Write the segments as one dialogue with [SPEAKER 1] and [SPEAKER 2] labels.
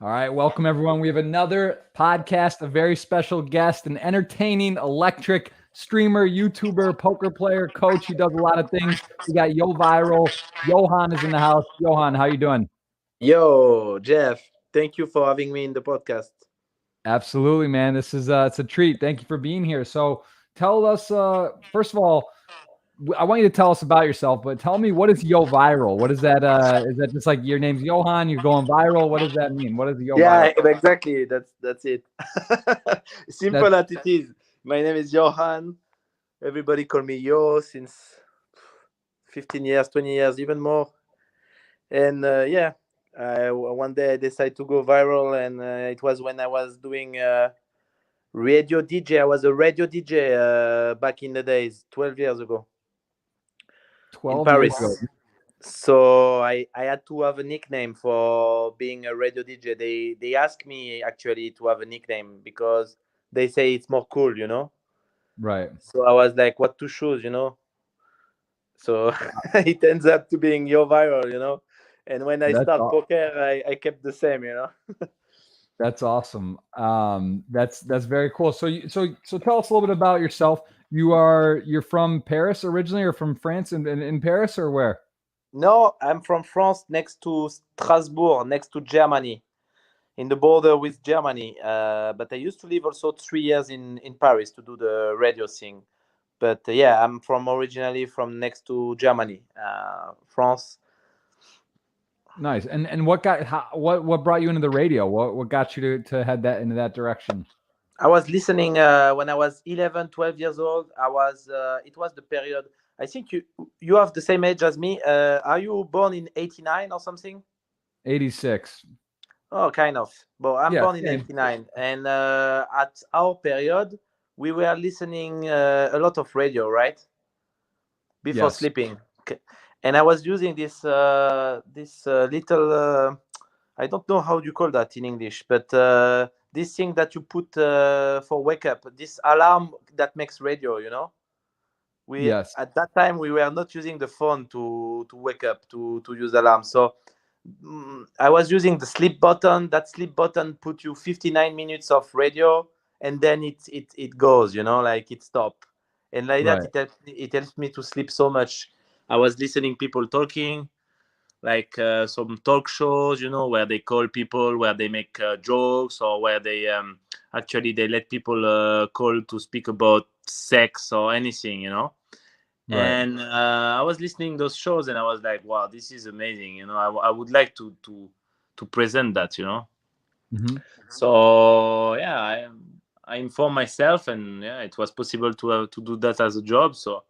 [SPEAKER 1] All right, welcome everyone. We have another podcast, a very special guest, an entertaining, electric streamer, YouTuber, poker player, coach. He does a lot of things. We got YoViral. Johan is in the house. Johan, how you doing?
[SPEAKER 2] Yo, Jeff, thank you for having me in the podcast.
[SPEAKER 1] Absolutely, man. This is it's a treat. Thank you for being here. So, tell us first of all, I want you to tell us about yourself, but tell me, what is YoViral? What is that? Is that just like your name's Johan? You're going viral? What does that mean? What is YoViral?
[SPEAKER 2] Yeah, exactly. That's it.
[SPEAKER 1] That
[SPEAKER 2] Simple as it is. My name is Johan. Everybody call me Yo since 15 years, 20 years, even more. And yeah, one day I decided to go viral, and it was when I was doing radio DJ. I was a radio DJ back in the days, 12 years ago, in
[SPEAKER 1] 12 years ago.
[SPEAKER 2] Paris. So I had to have a nickname for being a radio DJ. They asked me actually to have a nickname because they say it's more cool.
[SPEAKER 1] Right.
[SPEAKER 2] So I was like, what to choose? So it ends up to being Yo Viral. And when I
[SPEAKER 1] That's
[SPEAKER 2] start
[SPEAKER 1] aw-
[SPEAKER 2] poker, I kept the same.
[SPEAKER 1] that's awesome. That's very cool. So tell us a little bit about yourself. You're from Paris originally, or from France in Paris, or where?
[SPEAKER 2] No, I'm from France, next to Strasbourg, next to Germany, in the border with Germany. But I used to live also 3 years in Paris to do the radio thing. But yeah, I'm from originally from next to Germany, France.
[SPEAKER 1] Nice. And what brought you into the radio? What got you to head that into that direction?
[SPEAKER 2] I was listening when I was 11, 12 years old. I was. It was the period. I think you have the same age as me. Are you born in '89 or something?
[SPEAKER 1] 86.
[SPEAKER 2] Oh, kind of. But I'm
[SPEAKER 1] Yeah,
[SPEAKER 2] born in
[SPEAKER 1] same.
[SPEAKER 2] '89, and at our period, we were listening a lot of radio, right? Before
[SPEAKER 1] Yes.
[SPEAKER 2] sleeping. And I was using this little I don't know how you call that in English, but this thing that you put for wake up, this alarm that makes radio. We
[SPEAKER 1] Yes.
[SPEAKER 2] At that time we were not using the phone to wake up to use alarm. So I was using the sleep button. That sleep button put you 59 minutes of radio, and then it goes, like it stop. And like that
[SPEAKER 1] Right.
[SPEAKER 2] it helps me to sleep so much. I was listening people talking, like some talk shows, where they call people, where they make jokes, or where they actually they let people call to speak about sex or anything.
[SPEAKER 1] Right.
[SPEAKER 2] And I was listening those shows, and I was like, wow, this is amazing. I would like to present that.
[SPEAKER 1] Hmm.
[SPEAKER 2] So yeah, I informed myself, and yeah, it was possible to do that as a job. So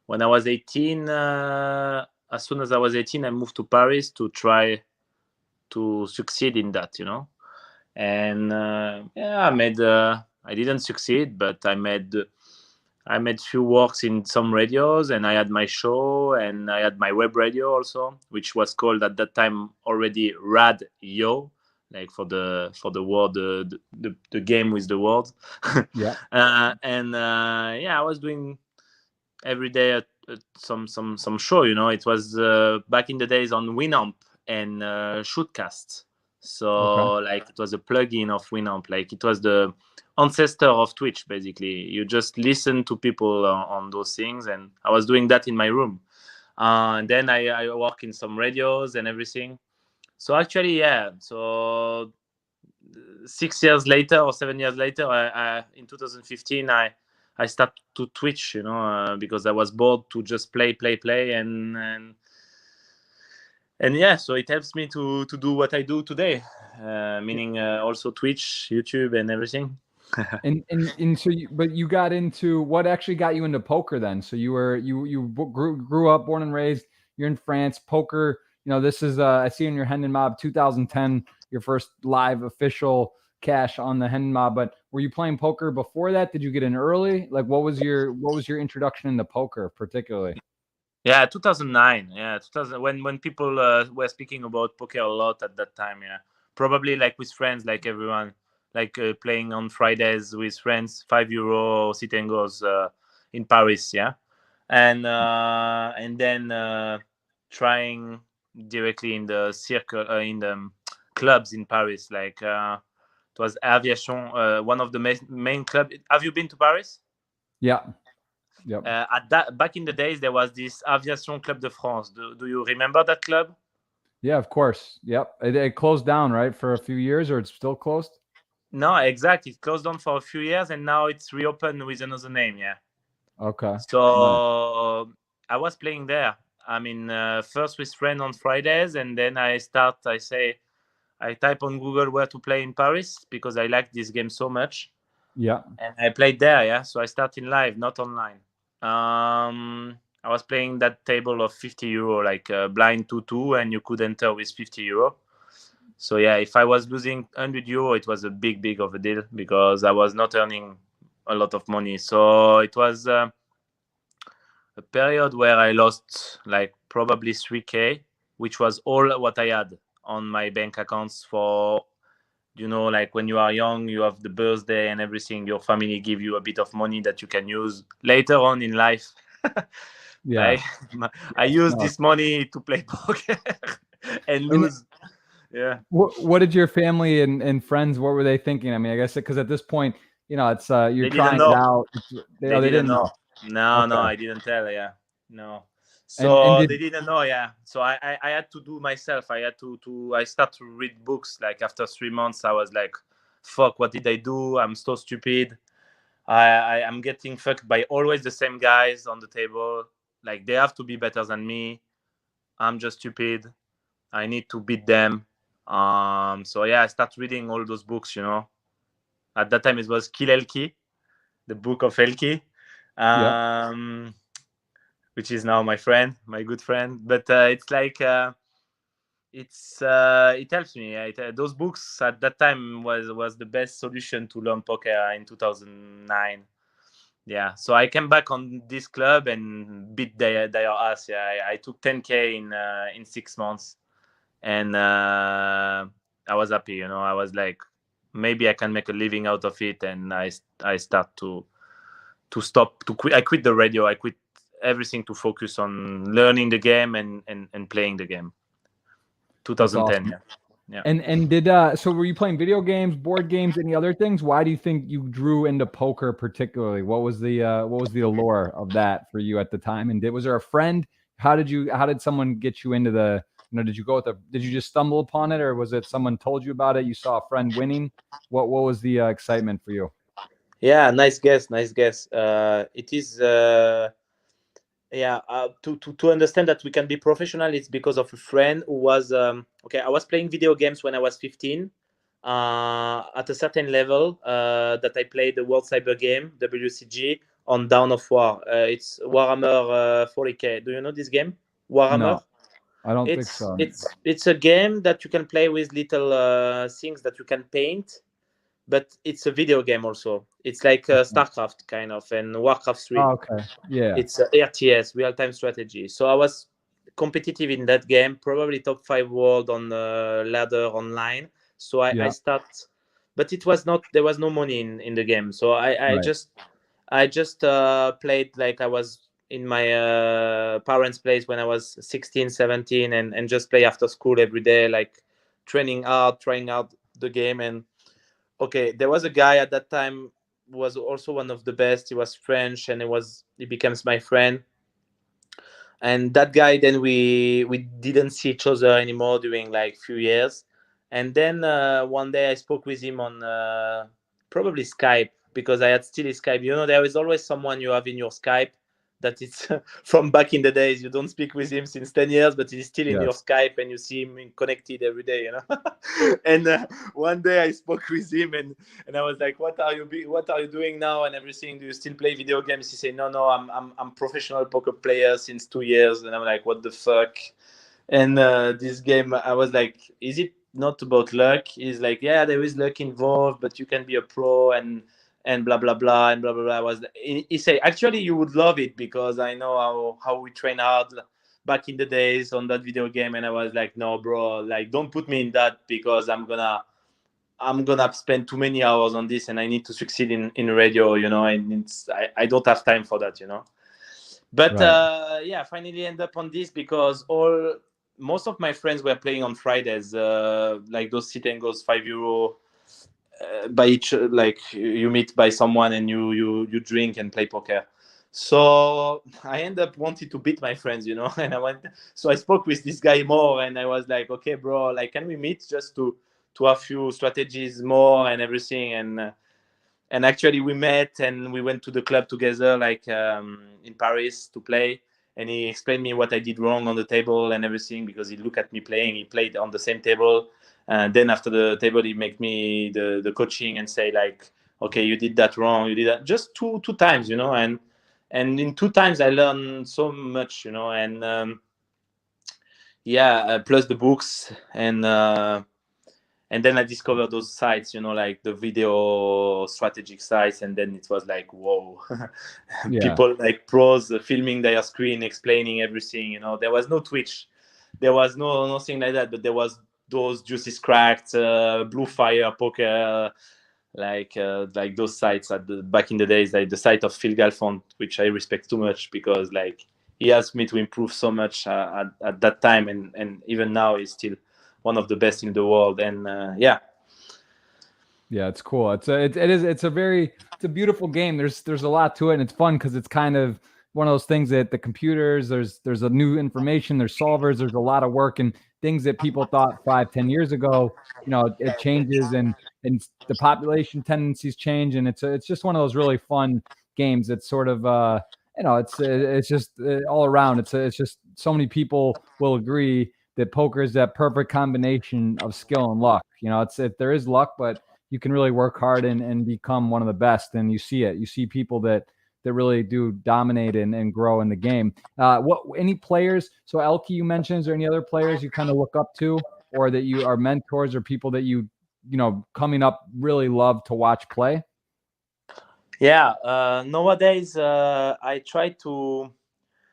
[SPEAKER 2] when I was 18, as soon as I was 18, I moved to Paris to try to succeed in that. And yeah, I didn't succeed, but I made few works in some radios, and I had my show, and I had my web radio also, which was called at that time already Radio, like for the word, the game with the words.
[SPEAKER 1] Yeah.
[SPEAKER 2] And yeah, I was doing every day some show. It was back in the days on Winamp and Shootcast.
[SPEAKER 1] Okay.
[SPEAKER 2] So like it was a plugin of Winamp, like it was the ancestor of Twitch. Basically, you just listen to people on those things, and I was doing that in my room. And then I work in some radios and everything. So actually, yeah. So 6 years later or 7 years later, in 2015, I started to Twitch, because I was bored to just play, and yeah, so it helps me to do what I do today, meaning also Twitch, YouTube, and everything.
[SPEAKER 1] And so but you got into, what actually got you into poker then? So you grew up, born and raised. You're in France. Poker. This is I see in your Hendon Mob 2010, your first live official cash on the Hendon Mob. But were you playing poker before that? Did you get in early? Like, what was your introduction into poker, particularly?
[SPEAKER 2] Yeah, 2009. Yeah, 2000, when people were speaking about poker a lot at that time. Yeah, probably like with friends, like everyone, like playing on Fridays with friends, €5 sit and goes in Paris. Yeah, and then trying directly in the circle, in the clubs in Paris. Like it was Aviation, one of the main club. Have you been to Paris?
[SPEAKER 1] Yeah. Yep.
[SPEAKER 2] At that back in the days, there was this Aviation Club de France. Do you remember that club?
[SPEAKER 1] Yeah, of course. Yep. It closed down, right, for a few years, or it's still closed?
[SPEAKER 2] No, exactly. It closed down for a few years, and now it's reopened with another name. Yeah.
[SPEAKER 1] Okay. Nice.
[SPEAKER 2] So I was playing there. I mean, first with friend on Fridays, and then I type on Google where to play in Paris because I like this game so much.
[SPEAKER 1] Yeah.
[SPEAKER 2] And I played there, yeah. So I started live, not online. I was playing that table of 50 euro, like blind 2-2, and you could enter with 50 euro. So yeah, if I was losing 100 euro, it was a big of a deal because I was not earning a lot of money. So it was a period where I lost like probably 3K, which was all what I had on my bank accounts for, like when you are young, you have the birthday and everything, your family give you a bit of money that you can use later on in life.
[SPEAKER 1] Yeah.
[SPEAKER 2] I used this money to play poker and lose. Yeah.
[SPEAKER 1] What did your family and friends, what were they thinking? I mean, I guess because at this point, it's you're trying it out.
[SPEAKER 2] They didn't know. No,
[SPEAKER 1] Okay.
[SPEAKER 2] I didn't tell. Yeah, no.
[SPEAKER 1] And
[SPEAKER 2] So they didn't know. Yeah. So I had to do myself. I had to I start to read books. Like after 3 months, I was like, "Fuck! What did I do? I'm so stupid. I'm getting fucked by always the same guys on the table. Like they have to be better than me. I'm just stupid. I need to beat them." So yeah, I start reading all those books. At that time it was Kill Elki, the book of Elki, which is now my good friend. But it's like it helps me. Those books at that time was the best solution to learn poker in 2009. Yeah, so I came back on this club and beat their ass. Yeah, I took 10K in 6 months, and I was happy. I was like, maybe I can make a living out of it, and I start to quit. I quit the radio. I quit everything to focus on learning the game and playing the game. 2010.
[SPEAKER 1] Awesome. Yeah. And did so were you playing video games, board games, any other things? Why do you think you drew into poker particularly? What was the allure of that for you at the time? And was there a friend? How did someone get you into the, did you just stumble upon it, or was it someone told you about it? You saw a friend winning? What was the excitement for you?
[SPEAKER 2] Yeah, nice guess. It is to understand that we can be professional, it's because of a friend who was I was playing video games when I was 15 at a certain level that I played the World Cyber Game, WCG, on Dawn of War. It's Warhammer 40K. Do you know this game, Warhammer?
[SPEAKER 1] No, I don't think so.
[SPEAKER 2] It's a game that you can play with little things that you can paint, but it's a video game also. It's like StarCraft kind of, and Warcraft 3.
[SPEAKER 1] Oh, okay. Yeah.
[SPEAKER 2] It's RTS, real-time strategy. So I was competitive in that game, probably top 5 world on the ladder online. So I start, but there was no money in the game. So I just played like I was in my parents' place when I was 16, 17, and just play after school every day, like trying out the game. And there was a guy at that time who was also one of the best. He was French, and he becomes my friend. And that guy, then we didn't see each other anymore during like few years. And then one day I spoke with him on probably Skype, because I had still his Skype. There is always someone you have in your Skype that it's from back in the days. You don't speak with him since 10 years, but he's still in your Skype, and you see him connected every day, And one day I spoke with him, and I was like, what are you doing now and everything? Do you still play video games? He said, no, I'm professional poker player since 2 years. And I'm like, what the fuck? And this game, I was like, is it not about luck? He's like, yeah, there is luck involved, but you can be a pro and blah blah blah and blah blah blah. He said, actually you would love it, because I know how we train hard back in the days on that video game. And I was like, no bro, like don't put me in that, because I'm gonna spend too many hours on this, and I need to succeed in radio, and I don't have time for that, But finally end up on this, because all most of my friends were playing on Fridays, like those sit and goes €5 by each. Like you meet by someone and you drink and play poker. So I end up wanting to beat my friends, you know, and so I spoke with this guy more, and I was like, okay, bro, like, can we meet just to have few strategies more and everything, and actually we met and we went to the club together, like in Paris to play, and he explained me what I did wrong on the table and everything, because he looked at me playing, he played on the same table, and then after the table he make me the coaching and say like, okay, you did that wrong, you did that, just two times, you know, and in 2 times I learned so much, you know, and plus the books, and then I discovered those sites, you know, like the video strategic sites, and then it was like, whoa. People like pros filming their screen, explaining everything, you know. There was no Twitch, there was nothing like that, but there was those Juicy Cracked, Blue Fire Poker, like those sites back in the days, like the site of Phil Galfond, which I respect too much, because like he asked me to improve so much at that time, and even now he's still one of the best in the world. And yeah,
[SPEAKER 1] it's cool. It's a beautiful game. There's a lot to it, and it's fun because it's kind of one of those things that the computers, there's a new information, there's solvers, there's a lot of work, and things that people thought 5-10 years ago, you know, it changes, and the population tendencies change, and it's just one of those really fun games. It's sort of you know, it's just all around. It's just so many people will agree that poker is that perfect combination of skill and luck. You know, there is luck, but you can really work hard and become one of the best. And you see it. You see people that really do dominate and grow in the game. Any players? So Elke, you mentioned, is there any other players you kind of look up to, or that you are mentors, or people that you know, coming up really love to watch play?
[SPEAKER 2] Yeah, nowadays I try to,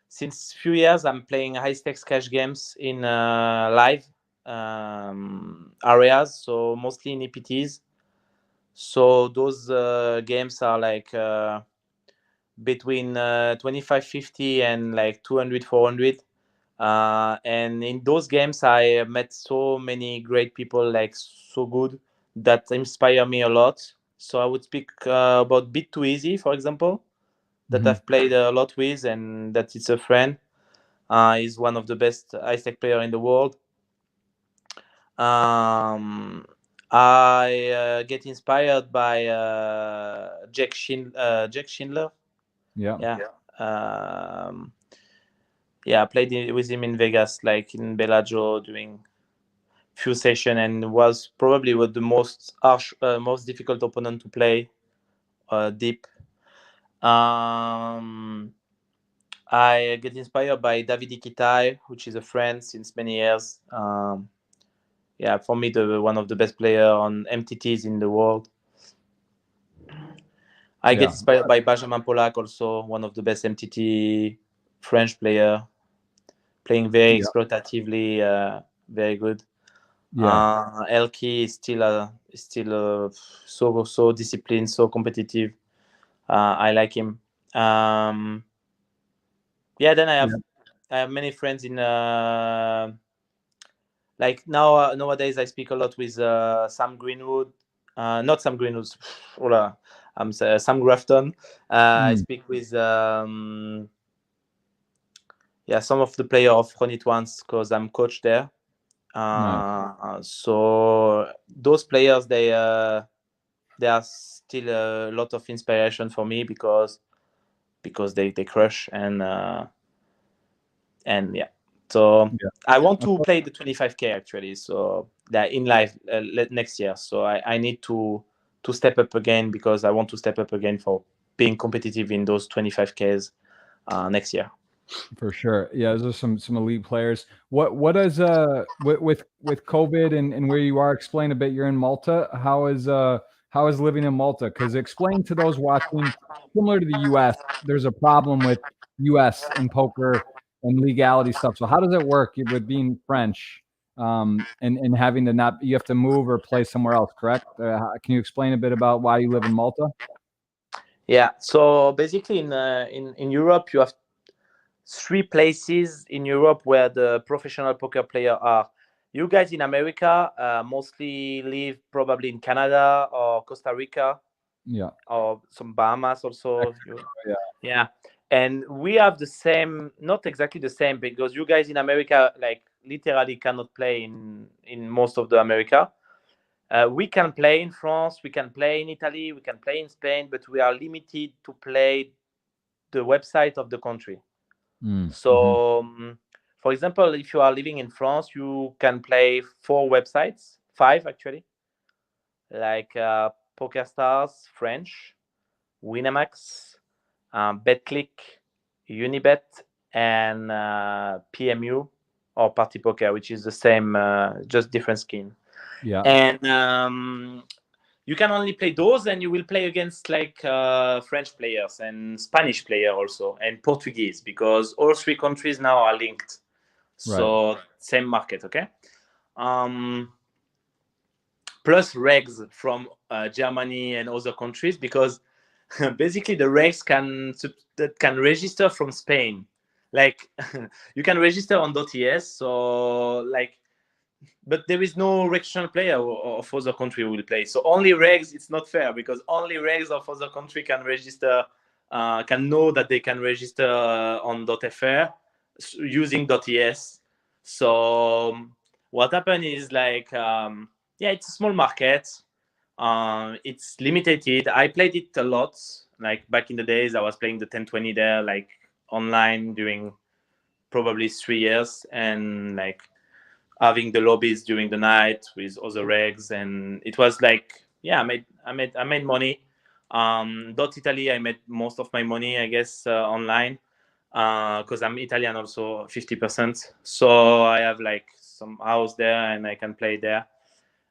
[SPEAKER 2] since few years I'm playing high stakes cash games in live areas, so mostly in EPTs. So those games are like between 25-50 and like 200-400. And in those games I met so many great people, like so good, that inspire me a lot. So I would speak about Bit Too Easy, for example, that I've played a lot with, and that it's a friend. He's one of the best ice tech player in the world. I get inspired by Jack Schindler.
[SPEAKER 1] Yeah.
[SPEAKER 2] I played with him in Vegas, like in Bellagio, doing few sessions, and was probably the most harsh, most difficult opponent to play deep. I get inspired by David Iquitai, which is a friend since many years. For me, one of the best player on MTTs in the world. I get inspired by Benjamin Polak, also one of the best MTT French player, playing very exploitatively, very good. Elke is still so disciplined, so competitive. I like him. Then I have many friends in like nowadays I speak a lot with Sam Greenwood, not Sam Greenwood, Sam Grafton. I speak with some of the player of Run It Once, because I'm coach there. So those players, they are still a lot of inspiration for me, because they crush, and so I want to play the 25K actually, so that in live next year. So I need to step up again, because I want to step up again for being competitive in those 25Ks next year.
[SPEAKER 1] For sure. Yeah, those are some elite players. What is with COVID and where you are, explain a bit. You're in Malta. How is living in Malta? Because explain to those watching, similar to the US, there's a problem with US in poker and legality stuff. So how does it work with being French and having to you have to move or play somewhere else, correct? Can you explain a bit about why you live in Malta?
[SPEAKER 2] Yeah. So basically in Europe, you have three places in Europe where the professional poker player are. You guys in America mostly live probably in Canada or Costa Rica
[SPEAKER 1] Yeah.
[SPEAKER 2] or some Bahamas also.
[SPEAKER 1] Yeah.
[SPEAKER 2] Yeah. And we have the same, not exactly the same, because you guys in America like literally cannot play in most of the America. We can play in France, we can play in Italy, we can play in Spain, but we are limited to play the website of the country. So, for example, if you are living in France, you can play 4 websites, 5 actually, like PokerStars French, Winamax, BetClick, Unibet, and PMU or Party Poker, which is the same, just different skin.
[SPEAKER 1] Yeah.
[SPEAKER 2] And you can only play those, and you will play against like French players and Spanish player also, and Portuguese, because all 3 countries now are linked. So same market, okay? Plus regs from Germany and other countries, because basically the regs can register from Spain. Like you can register on .es, so like, but there is no regional player of other country who will play. So only regs, it's not fair, because only regs of other country can register, can know that they can register on .fr using .es. So what happened is like, yeah, it's a small market. It's limited. I played it a lot. Like back in the days, I was playing the 1020 there, like online during probably 3 years, and like having the lobbies during the night with other regs, and it was like, yeah, I made money. Italy, I made most of my money, I guess, online, because I'm Italian also 50%. So I have like some house there, and I can play there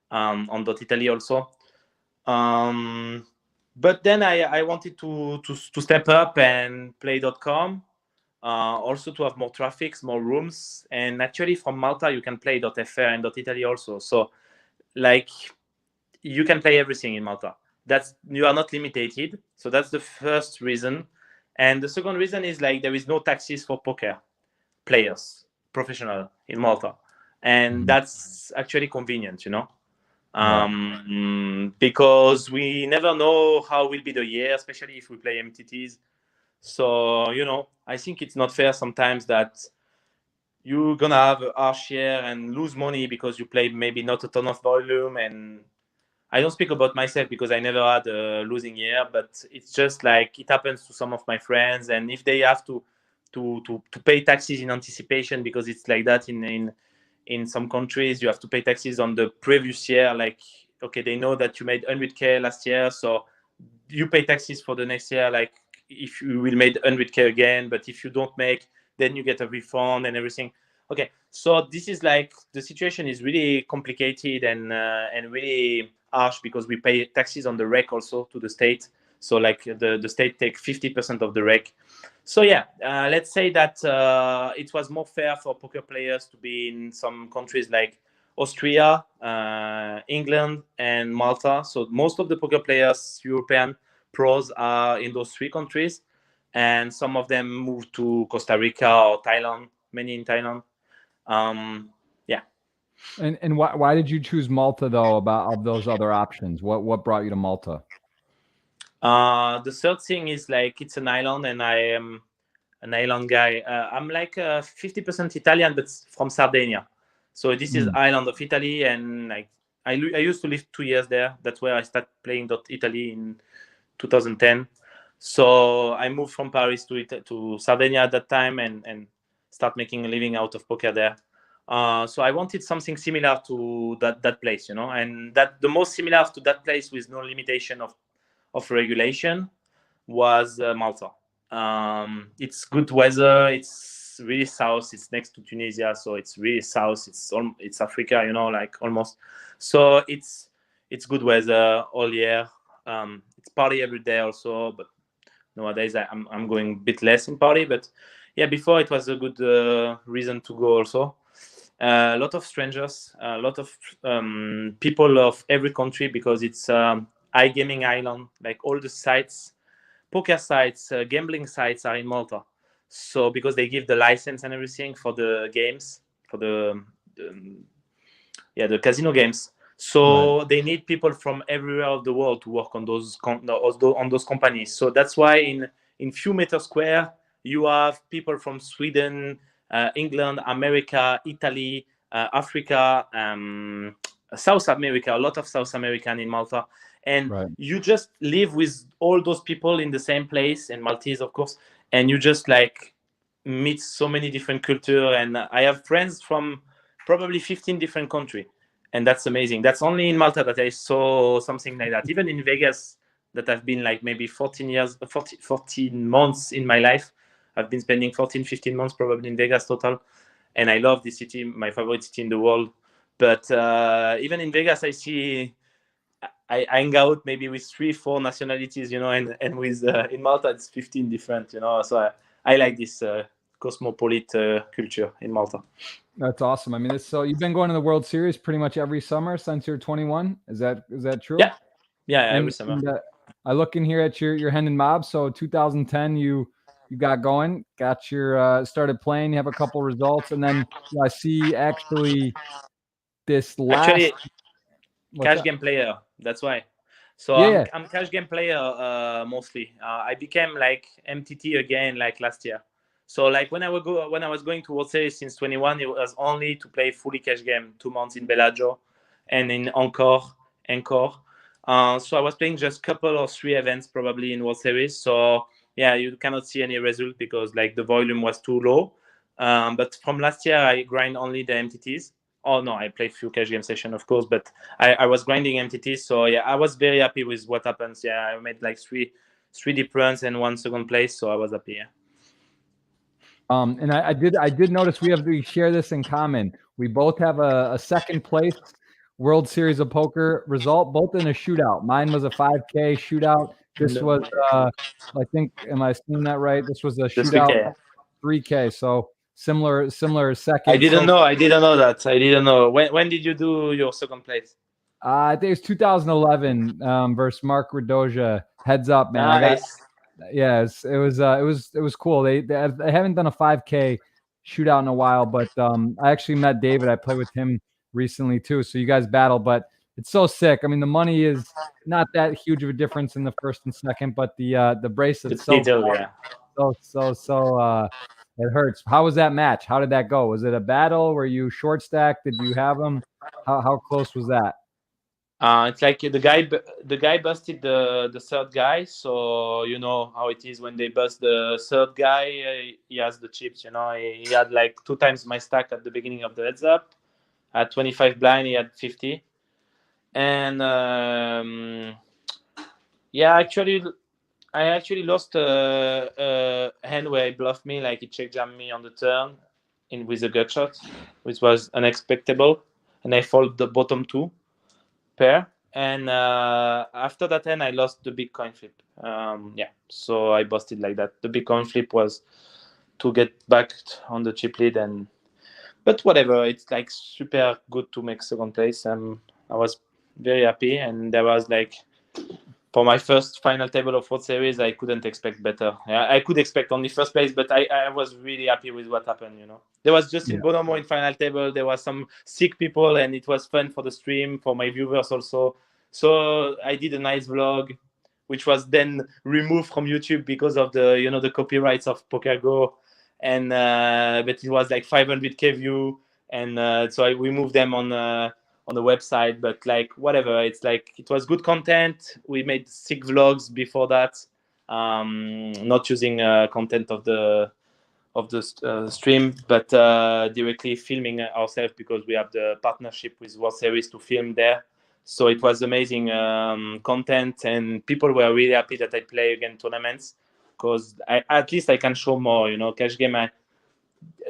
[SPEAKER 2] on Italy also. But then I wanted to step up and play .com. Also to have more traffic, more rooms, and actually from Malta you can play .fr and .italy also. So like you can play everything in Malta. That's, you are not limited. So that's the first reason. And the second reason is like there is no taxes for poker players, professional in Malta, and that's actually convenient, you know. Because we never know how will be the year, especially if we play MTTs. So, you know, I think it's not fair sometimes that you're gonna have a harsh year and lose money because you play maybe not a ton of volume. And I don't speak about myself because I never had a losing year, but it's just like it happens to some of my friends. And if they have to pay taxes in anticipation, because it's like that in some countries, you have to pay taxes on the previous year. Like, okay, they know that you made 100K last year, so you pay taxes for the next year. Like if you will make 100K again, but if you don't make, then you get a refund and everything. Okay, so this is like, the situation is really complicated and really harsh, because we pay taxes on the rec also to the state. So like the state take 50% of the rec. So yeah, let's say that it was more fair for poker players to be in some countries like Austria, England, and Malta. So most of the poker players, European pros, are in those 3 countries, and some of them moved to Costa Rica or Thailand. Many in Thailand. Yeah.
[SPEAKER 1] And why did you choose Malta though, about of those other options? What brought you to Malta?
[SPEAKER 2] The third thing is like it's an island, and I am an island guy. I'm like 50% Italian, but from Sardinia. So this is island of Italy, and like I used to live 2 years there. That's where I started playing .italy in 2010. So I moved from Paris to Sardinia at that time, and start making a living out of poker there. So I wanted something similar to that place, you know, and that the most similar to that place with no limitation of regulation was Malta. It's good weather. It's really south. It's next to Tunisia, so it's really south. It's Africa, you know, like almost. So it's good weather all year. It's party every day also, but nowadays I'm going a bit less in party. But yeah, before it was a good reason to go also. A lot of strangers, a lot of people of every country, because it's iGaming island. Like all the sites, poker sites, gambling sites are in Malta. So because they give the license and everything for the games, for the casino games. So they need people from everywhere of the world to work on those companies. So that's why in few meters square you have people from Sweden, England, America, Italy, Africa, South America, a lot of South American in Malta, and you just live with all those people in the same place, and Maltese of course, and you just like meet so many different culture. And I have friends from probably 15 different countries, and that's amazing. That's only in Malta that I saw something like that. Even in Vegas, that I've been like maybe 14 months in my life. I've been spending 15 months probably in Vegas total, and I love this city, my favorite city in the world. But even in Vegas, I hang out maybe with 3-4 nationalities, and with in Malta it's 15 different, So I like this cosmopolitan culture in Malta.
[SPEAKER 1] That's awesome. I mean, so you've been going to the World Series pretty much every summer since you're 21. Is that true?
[SPEAKER 2] Yeah, every summer.
[SPEAKER 1] And, I look in here at your Hendon Mob. So 2010, you got going, got your started playing. You have a couple results, and then I see actually this last
[SPEAKER 2] cash game player. That's why. So I'm cash game player mostly. I became like MTT again like last year. So like when I was going to World Series since 21, it was only to play fully cash game 2 months in Bellagio and in Encore. So I was playing just couple or 3 events probably in World Series. So yeah, you cannot see any result because like the volume was too low. But from last year, I grind only the MTTs. Oh no, I played few cash game session, of course, but I was grinding MTTs. So yeah, I was very happy with what happens. Yeah, I made like three deep runs and 1 second place, so I was happy. Yeah.
[SPEAKER 1] And I did notice we share this in common. We both have a second place World Series of Poker result, both in a shootout. Mine was a 5K shootout. This was I think, am I seeing that right? This was a shootout 3K. So similar second.
[SPEAKER 2] I didn't know that. I didn't know. When did you do your second place?
[SPEAKER 1] I think it's 2011 versus Mark Radoja. Heads up, man.
[SPEAKER 2] Nice.
[SPEAKER 1] Yes, it was cool. They haven't done a 5K shootout in a while, but I actually met David. I played with him recently too. So you guys battle, but it's so sick. I mean, the money is not that huge of a difference in the first and second, but the bracelet's so it hurts. How was that match? How did that go? Was it a battle? Were you short stack? Did you have them? How close was that?
[SPEAKER 2] It's like the guy busted the third guy, so you know how it is when they bust the third guy. He has the chips, He had like 2 times my stack at the beginning of the heads up. At 25 blind, he had 50, and I actually lost a hand where he bluffed me, like he check jammed me on the turn with a gut shot, which was unexpected, and I fold the bottom 2 pair, and after that hand I lost the big coin flip. So I busted like that. The big coin flip was to get back on the chip lead, but whatever, it's like super good to make second place. I was very happy, and there was like, for my first final table of World Series, I couldn't expect better. I could expect only first place, but I was really happy with what happened, There was Justin Bonomo in final table. There was some sick people, and it was fun for the stream, for my viewers also. So I did a nice vlog, which was then removed from YouTube because of the, the copyrights of PokerGo. And but it was like 500K view. And so we moved them on the website, but like whatever, it's like it was good content. We made sick vlogs before that, not using content of the stream, but directly filming ourselves because we have the partnership with World Series to film there. So it was amazing content, and people were really happy that I play again tournaments, because at least I can show more. Cash game,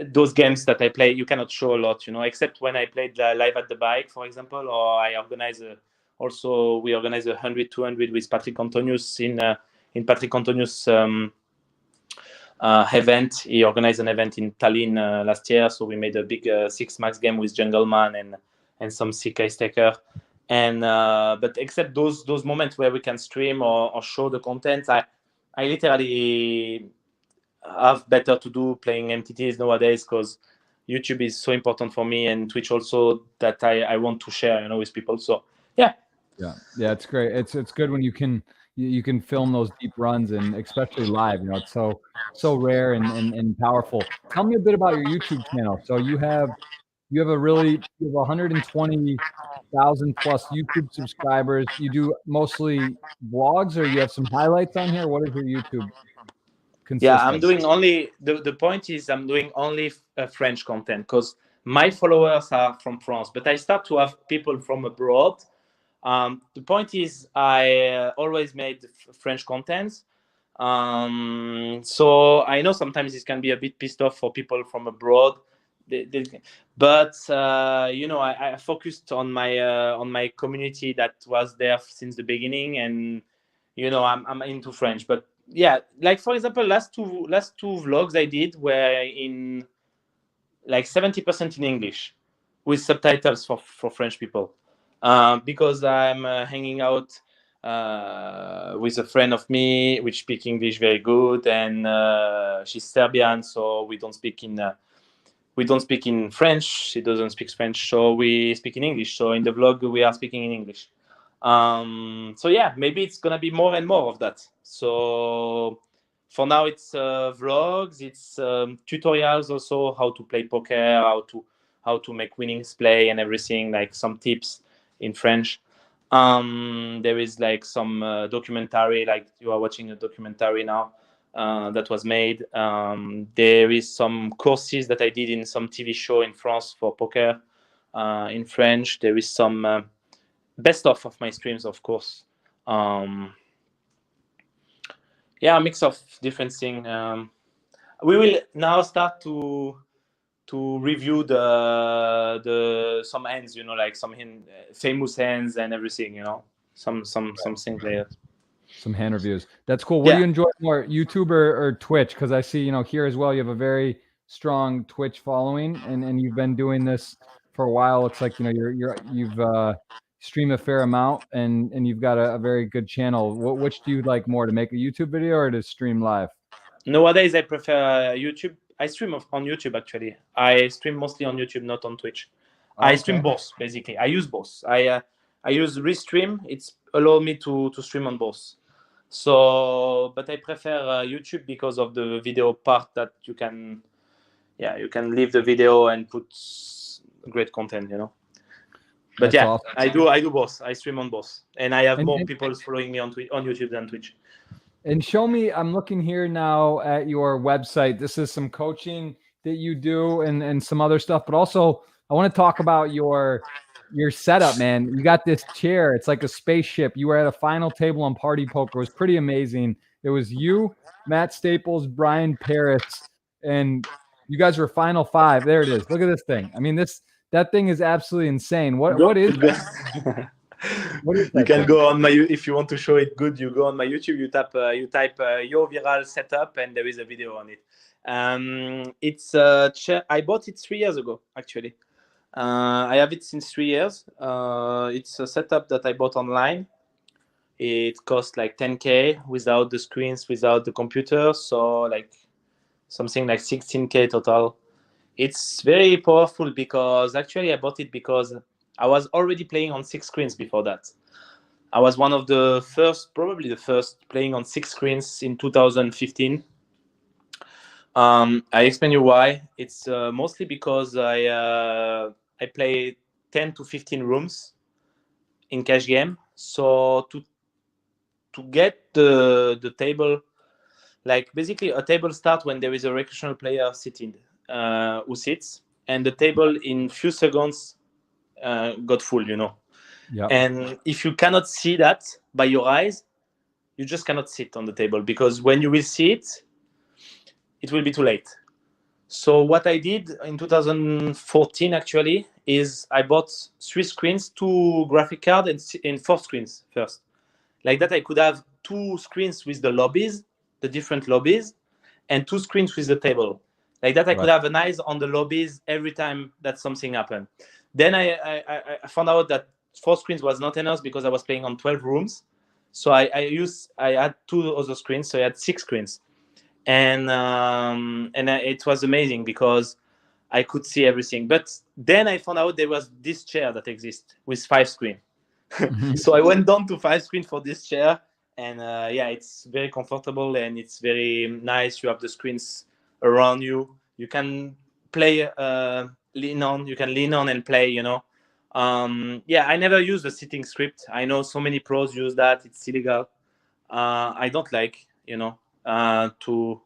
[SPEAKER 2] those games that I play, you cannot show a lot, except when I played live at the bike, for example, or I organize we organize 100-200 with Patrick Antonius in Patrick Antonius event. He organized an event in Tallinn last year, so we made a big 6 max game with Jungleman and some sick ice taker. And but except those moments where we can stream or show the content, I literally have better to do playing MTTs nowadays, because YouTube is so important for me, and Twitch also, that I want to share, with people. So yeah.
[SPEAKER 1] Yeah, it's great. It's good when you can film those deep runs, and especially live. It's so rare and powerful. Tell me a bit about your YouTube channel. So you have 120,000 plus YouTube subscribers. You do mostly vlogs, or you have some highlights on here? What is your YouTube consist
[SPEAKER 2] Yeah, I'm
[SPEAKER 1] of?
[SPEAKER 2] doing only, the point is I'm doing only French content, because my followers are from France, but I start to have people from abroad. The point is I always made French content. So I know sometimes it can be a bit pissed off for people from abroad. But I focused on my community that was there since the beginning, and I'm into French. But yeah, like for example, last two vlogs I did were in like 70% in English, with subtitles for French people, because I'm hanging out with a friend of me which speak English very good, and she's Serbian, so we don't speak in French. She doesn't speak French, so we speak in English. So in the vlog we are speaking in English. So yeah, maybe it's gonna be more and more of that. So for now it's vlogs, it's tutorials also, how to play poker, how to make winnings play and everything, like some tips in French. There is like some documentary, like you are watching a documentary now that was made. There is some courses that I did in some TV show in France for poker in French. There is some best of my streams, of course. Yeah, a mix of different things. We will now start to review some hands, like some famous hands and everything, some things like that.
[SPEAKER 1] Some hand reviews. That's cool. What do you enjoy more, YouTube or Twitch? Because I see, here as well, you have a very strong Twitch following, and you've been doing this for a while. Looks like you've streamed a fair amount, and you've got a very good channel. Which do you like more, to make a YouTube video or to stream live?
[SPEAKER 2] Nowadays, I prefer YouTube. I stream on YouTube, actually. I stream mostly on YouTube, not on Twitch. I stream both, basically. I use both. I use Restream. It's allowed me to stream on both. So, but I prefer YouTube because of the video part, that you can leave the video and put great content, But
[SPEAKER 1] That's awesome.
[SPEAKER 2] I do both. I stream on both, and I have more people following me on YouTube than Twitch.
[SPEAKER 1] And show me, I'm looking here now at your website. This is some coaching that you do and some other stuff, but also I want to talk about your setup, man. You got this chair. It's like a spaceship. You were at a final table on Party Poker. It was pretty amazing. It was you, Matt Staples, Brian Paris, and you guys were final five. There it is. Look at this thing. I mean, that thing is absolutely insane. What is that?
[SPEAKER 2] You can go on my, if you want to show it good, you go on my YouTube, you type YoViral setup, and there is a video on it. It's a chair. I bought it 3 years ago, actually. I have it since 3 years. It's a setup that I bought online. It cost like 10K without the screens, without the computer, so like something like 16K total. It's very powerful, because actually I bought it because I was already playing on 6 screens before that. I was one of the first, probably the first, playing on 6 screens in 2015. I explain you why. It's mostly because I play 10 to 15 rooms in cash game. So to get the table, like basically a table starts when there is a recreational player sitting who sits, and the table in few seconds got full,
[SPEAKER 1] Yep.
[SPEAKER 2] And if you cannot see that by your eyes, you just cannot sit on the table, because when you will see it, it will be too late. So what I did in 2014 actually is I bought 3 screens, 2 graphic cards, and 4 screens first. Like that, I could have 2 screens with the lobbies, the different lobbies, and 2 screens with the table. Like that, I could have an eyes on the lobbies every time that something happened. Then I found out that 4 screens was not enough, because I was playing on 12 rooms. So I had 2 other screens, so I had 6 screens. and it was amazing because I could see everything. But then I found out there was this chair that exists with 5 screen. So I went down to 5 screen for this chair, and yeah, it's very comfortable and it's very nice. You have the screens around you. You can play, lean on. You can lean on and play. Yeah, I never use the sitting script. I know so many pros use that. It's illegal. I don't like, to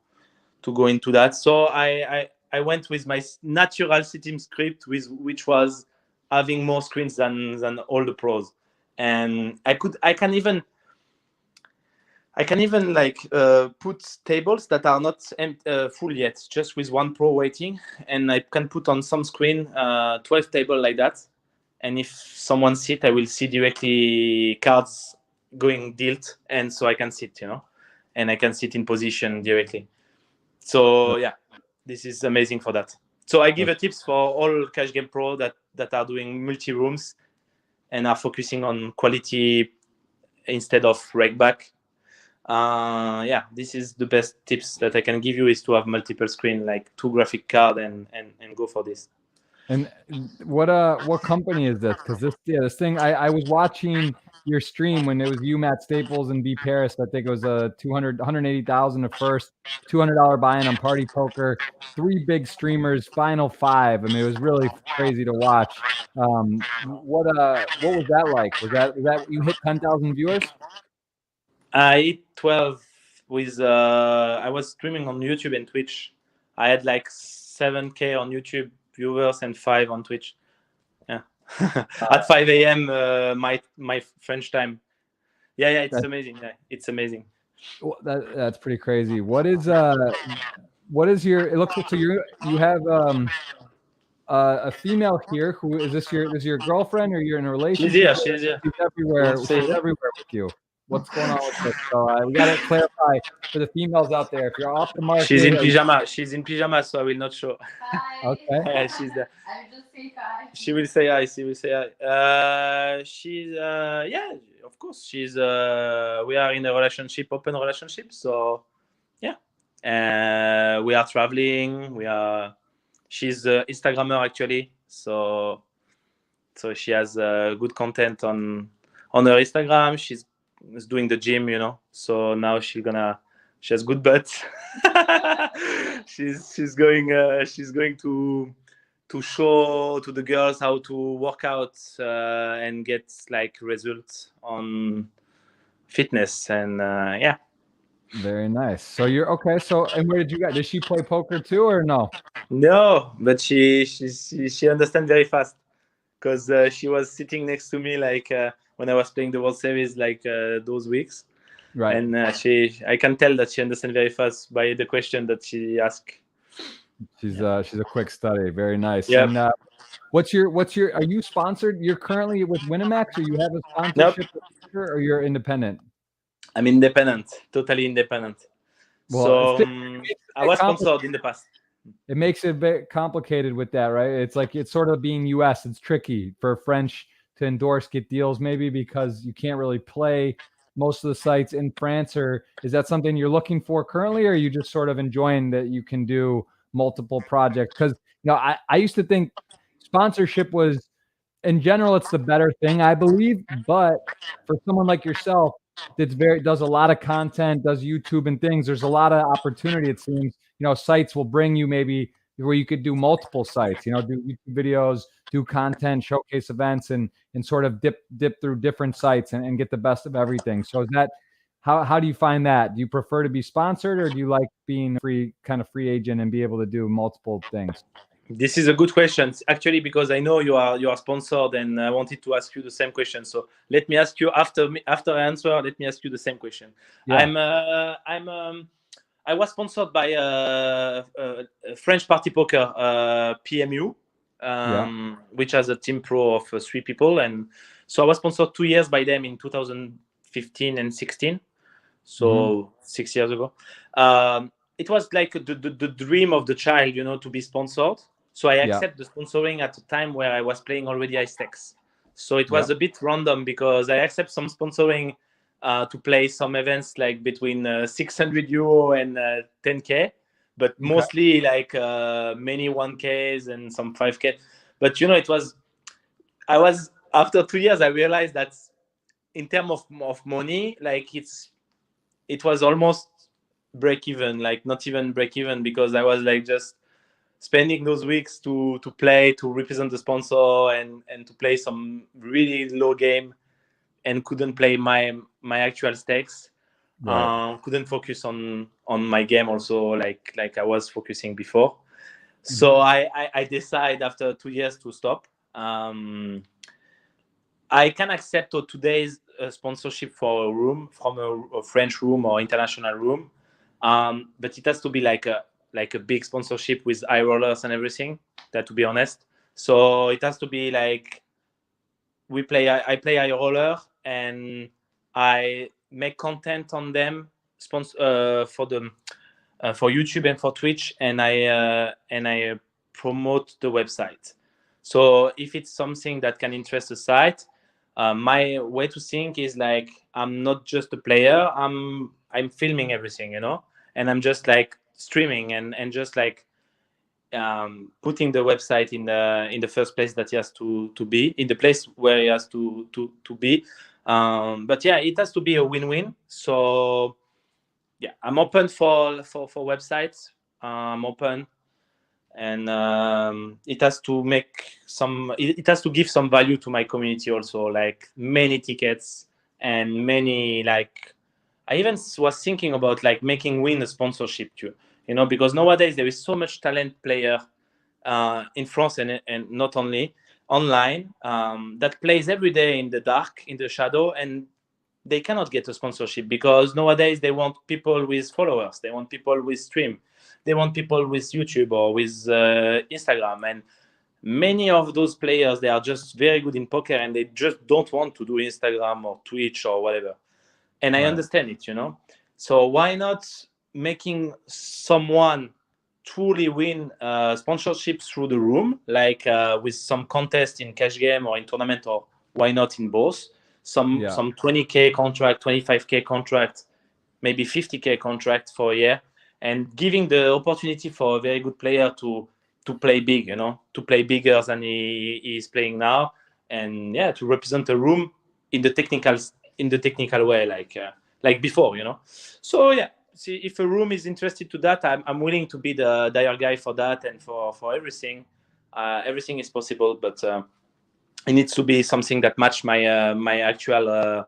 [SPEAKER 2] go into that. So I went with my natural sitting script, which was having more screens than all the pros, and I can even like put tables that are not full yet, just with 1 pro waiting, and I can put on some screen 12 table like that, and if someone sit, I will see directly cards going dealt, and so I can sit, and I can sit in position directly. So yeah, this is amazing for that. So I give a tips for all cash game pro that are doing multi rooms and are focusing on quality instead of rake back. Yeah, this is the best tips that I can give you, is to have multiple screen, like 2 graphic card, and go for this.
[SPEAKER 1] And what company is this? Because this thing, I was watching your stream when it was you, Matt Staples, and B Paris. I think it was a 180,000 at first, $200 buy-in on Party Poker, 3 big streamers, final 5. I mean, it was really crazy to watch. What was that like? Was that you hit 10,000 viewers?
[SPEAKER 2] I hit 12 with I was streaming on YouTube and Twitch. I had like 7K on YouTube viewers and 5 on Twitch. Yeah. At 5 a.m. My French time. Yeah, it's amazing. Yeah, it's amazing.
[SPEAKER 1] Well, that's pretty crazy. What is your? It looks like so you have a female here. Who is this? Your girlfriend, or you're in a relationship?
[SPEAKER 2] She's here.
[SPEAKER 1] She's everywhere. She's everywhere with you. What's going on with this? So we got to clarify for the females out there. If you're off the market,
[SPEAKER 2] she's in pyjama. She's in pyjama, so I will not show.
[SPEAKER 3] Hi.
[SPEAKER 2] Okay. She's there.
[SPEAKER 3] I just say hi.
[SPEAKER 2] She will say hi. She's yeah, of course. She's we are in a relationship, open relationship. So yeah, we are traveling. She's Instagrammer actually. So she has good content on her Instagram. She's doing the gym, so now she has good butt. she's going to show to the girls how to work out and get like results on fitness, and yeah.
[SPEAKER 1] Very nice. So you're okay. So, and where did you guys? Did she play poker too, or no?
[SPEAKER 2] No, but she understands very fast, because she was sitting next to me like when I was playing the World Series, like those weeks,
[SPEAKER 1] right?
[SPEAKER 2] And I can tell that she understands very fast by the question that she asked.
[SPEAKER 1] She's a quick study. Very nice.
[SPEAKER 2] Yeah.
[SPEAKER 1] And what's your? Are you sponsored? You're currently with Winamax, or you have a sponsorship, or you're independent?
[SPEAKER 2] I'm independent, totally independent. Well, so I was sponsored in the past.
[SPEAKER 1] It makes it a bit complicated with that, right? It's like it's sort of being US. It's tricky for French to endorse, get deals, maybe because you can't really play most of the sites in France. Or is that something you're looking for currently, or are you just sort of enjoying that you can do multiple projects? Because I used to think sponsorship was, in general, it's the better thing, I believe. But for someone like yourself, does a lot of content, does YouTube and things, there's a lot of opportunity. It seems, sites will bring you maybe where you could do multiple sites, do YouTube videos, do content, showcase events, and sort of dip through different sites and get the best of everything. So is that, how do you find that? Do you prefer to be sponsored, or do you like being kind of free agent and be able to do multiple things?
[SPEAKER 2] This is a good question, actually, because I know you are sponsored, and I wanted to ask you the same question. So let me ask you after I answer. Let me ask you the same question. Yeah. I was sponsored by French Party Poker, PMU, which has a team pro of 3 people, and so I was sponsored 2 years by them in 2015 and 16. So 6 years ago. It was like the dream of the child, to be sponsored. So I accept the sponsoring at a time where I was playing already high stakes. So it was a bit random, because I accept some sponsoring to play some events like between 600 euro and 10K, but mostly like many 1Ks and some 5K. But it was, after 2 years, I realized that in terms of money, like it was almost break even, like not even break even, because I was like just spending those weeks to play, to represent the sponsor, and to play some really low game, and couldn't play my actual stakes.
[SPEAKER 1] Right.
[SPEAKER 2] Couldn't focus on my game also, like I was focusing before. So I decided after 2 years to stop. I can accept today's sponsorship for a room, from a French room or international room, but it has to be like a big sponsorship with eye rollers and everything. That, to be honest, so it has to be like I play eye roller, and I make content on them for YouTube and for Twitch, and I promote the website. So if it's something that can interest the site, my way to think is like, I'm not just a player. I'm filming everything, and I'm just like streaming and just like putting the website in the first place that he has to be, in the place where he has to be. But yeah, it has to be a win-win. So yeah, I'm open for websites. I'm open, and it has to it has to give some value to my community also, like many tickets and many, like, I even was thinking about like making win a sponsorship too, because nowadays there is so much talent player in France, and not only online, that plays every day in the dark, in the shadow, and they cannot get a sponsorship, because nowadays they want people with followers, they want people with stream, they want people with YouTube or with Instagram. And many of those players, they are just very good in poker, and they just don't want to do Instagram or Twitch or whatever. And I understand it, so why not making someone truly win sponsorship through the room, like with some contest in cash game or in tournament, or why not in both? Some 20K contract, 25K contract, maybe 50K contract for a year, and giving the opportunity for a very good player to play big, to play bigger than he is playing now, and yeah, to represent a room in the technical way, like before, So yeah, see, if a room is interested to that, I'm willing to be the dire guy for that, and for everything. Everything is possible, but it needs to be something that match my actual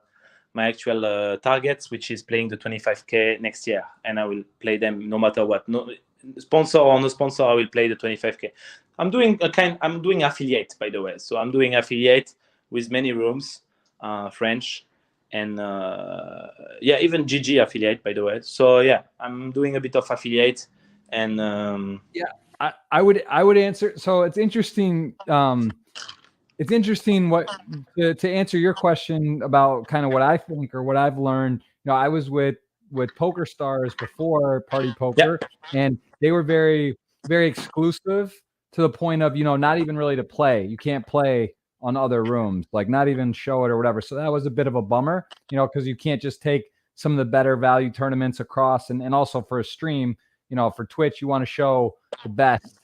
[SPEAKER 2] targets, which is playing the 25K next year, and I will play them no matter what. No sponsor or no sponsor, I will play the 25K. I'm doing affiliate, by the way. So I'm doing affiliate with many rooms, French, and yeah, even GG affiliate, by the way. So yeah, I'm doing a bit of affiliate, and
[SPEAKER 1] yeah, I would answer. So it's interesting. It's interesting to answer your question about kind of what I think or what I've learned. I was with Poker Stars before Party Poker, and they were very, very exclusive, to the point of, not even really to play. You can't play on other rooms, like not even show it or whatever. So that was a bit of a bummer, because you can't just take some of the better value tournaments across, and also for a stream, for Twitch, you want to show the best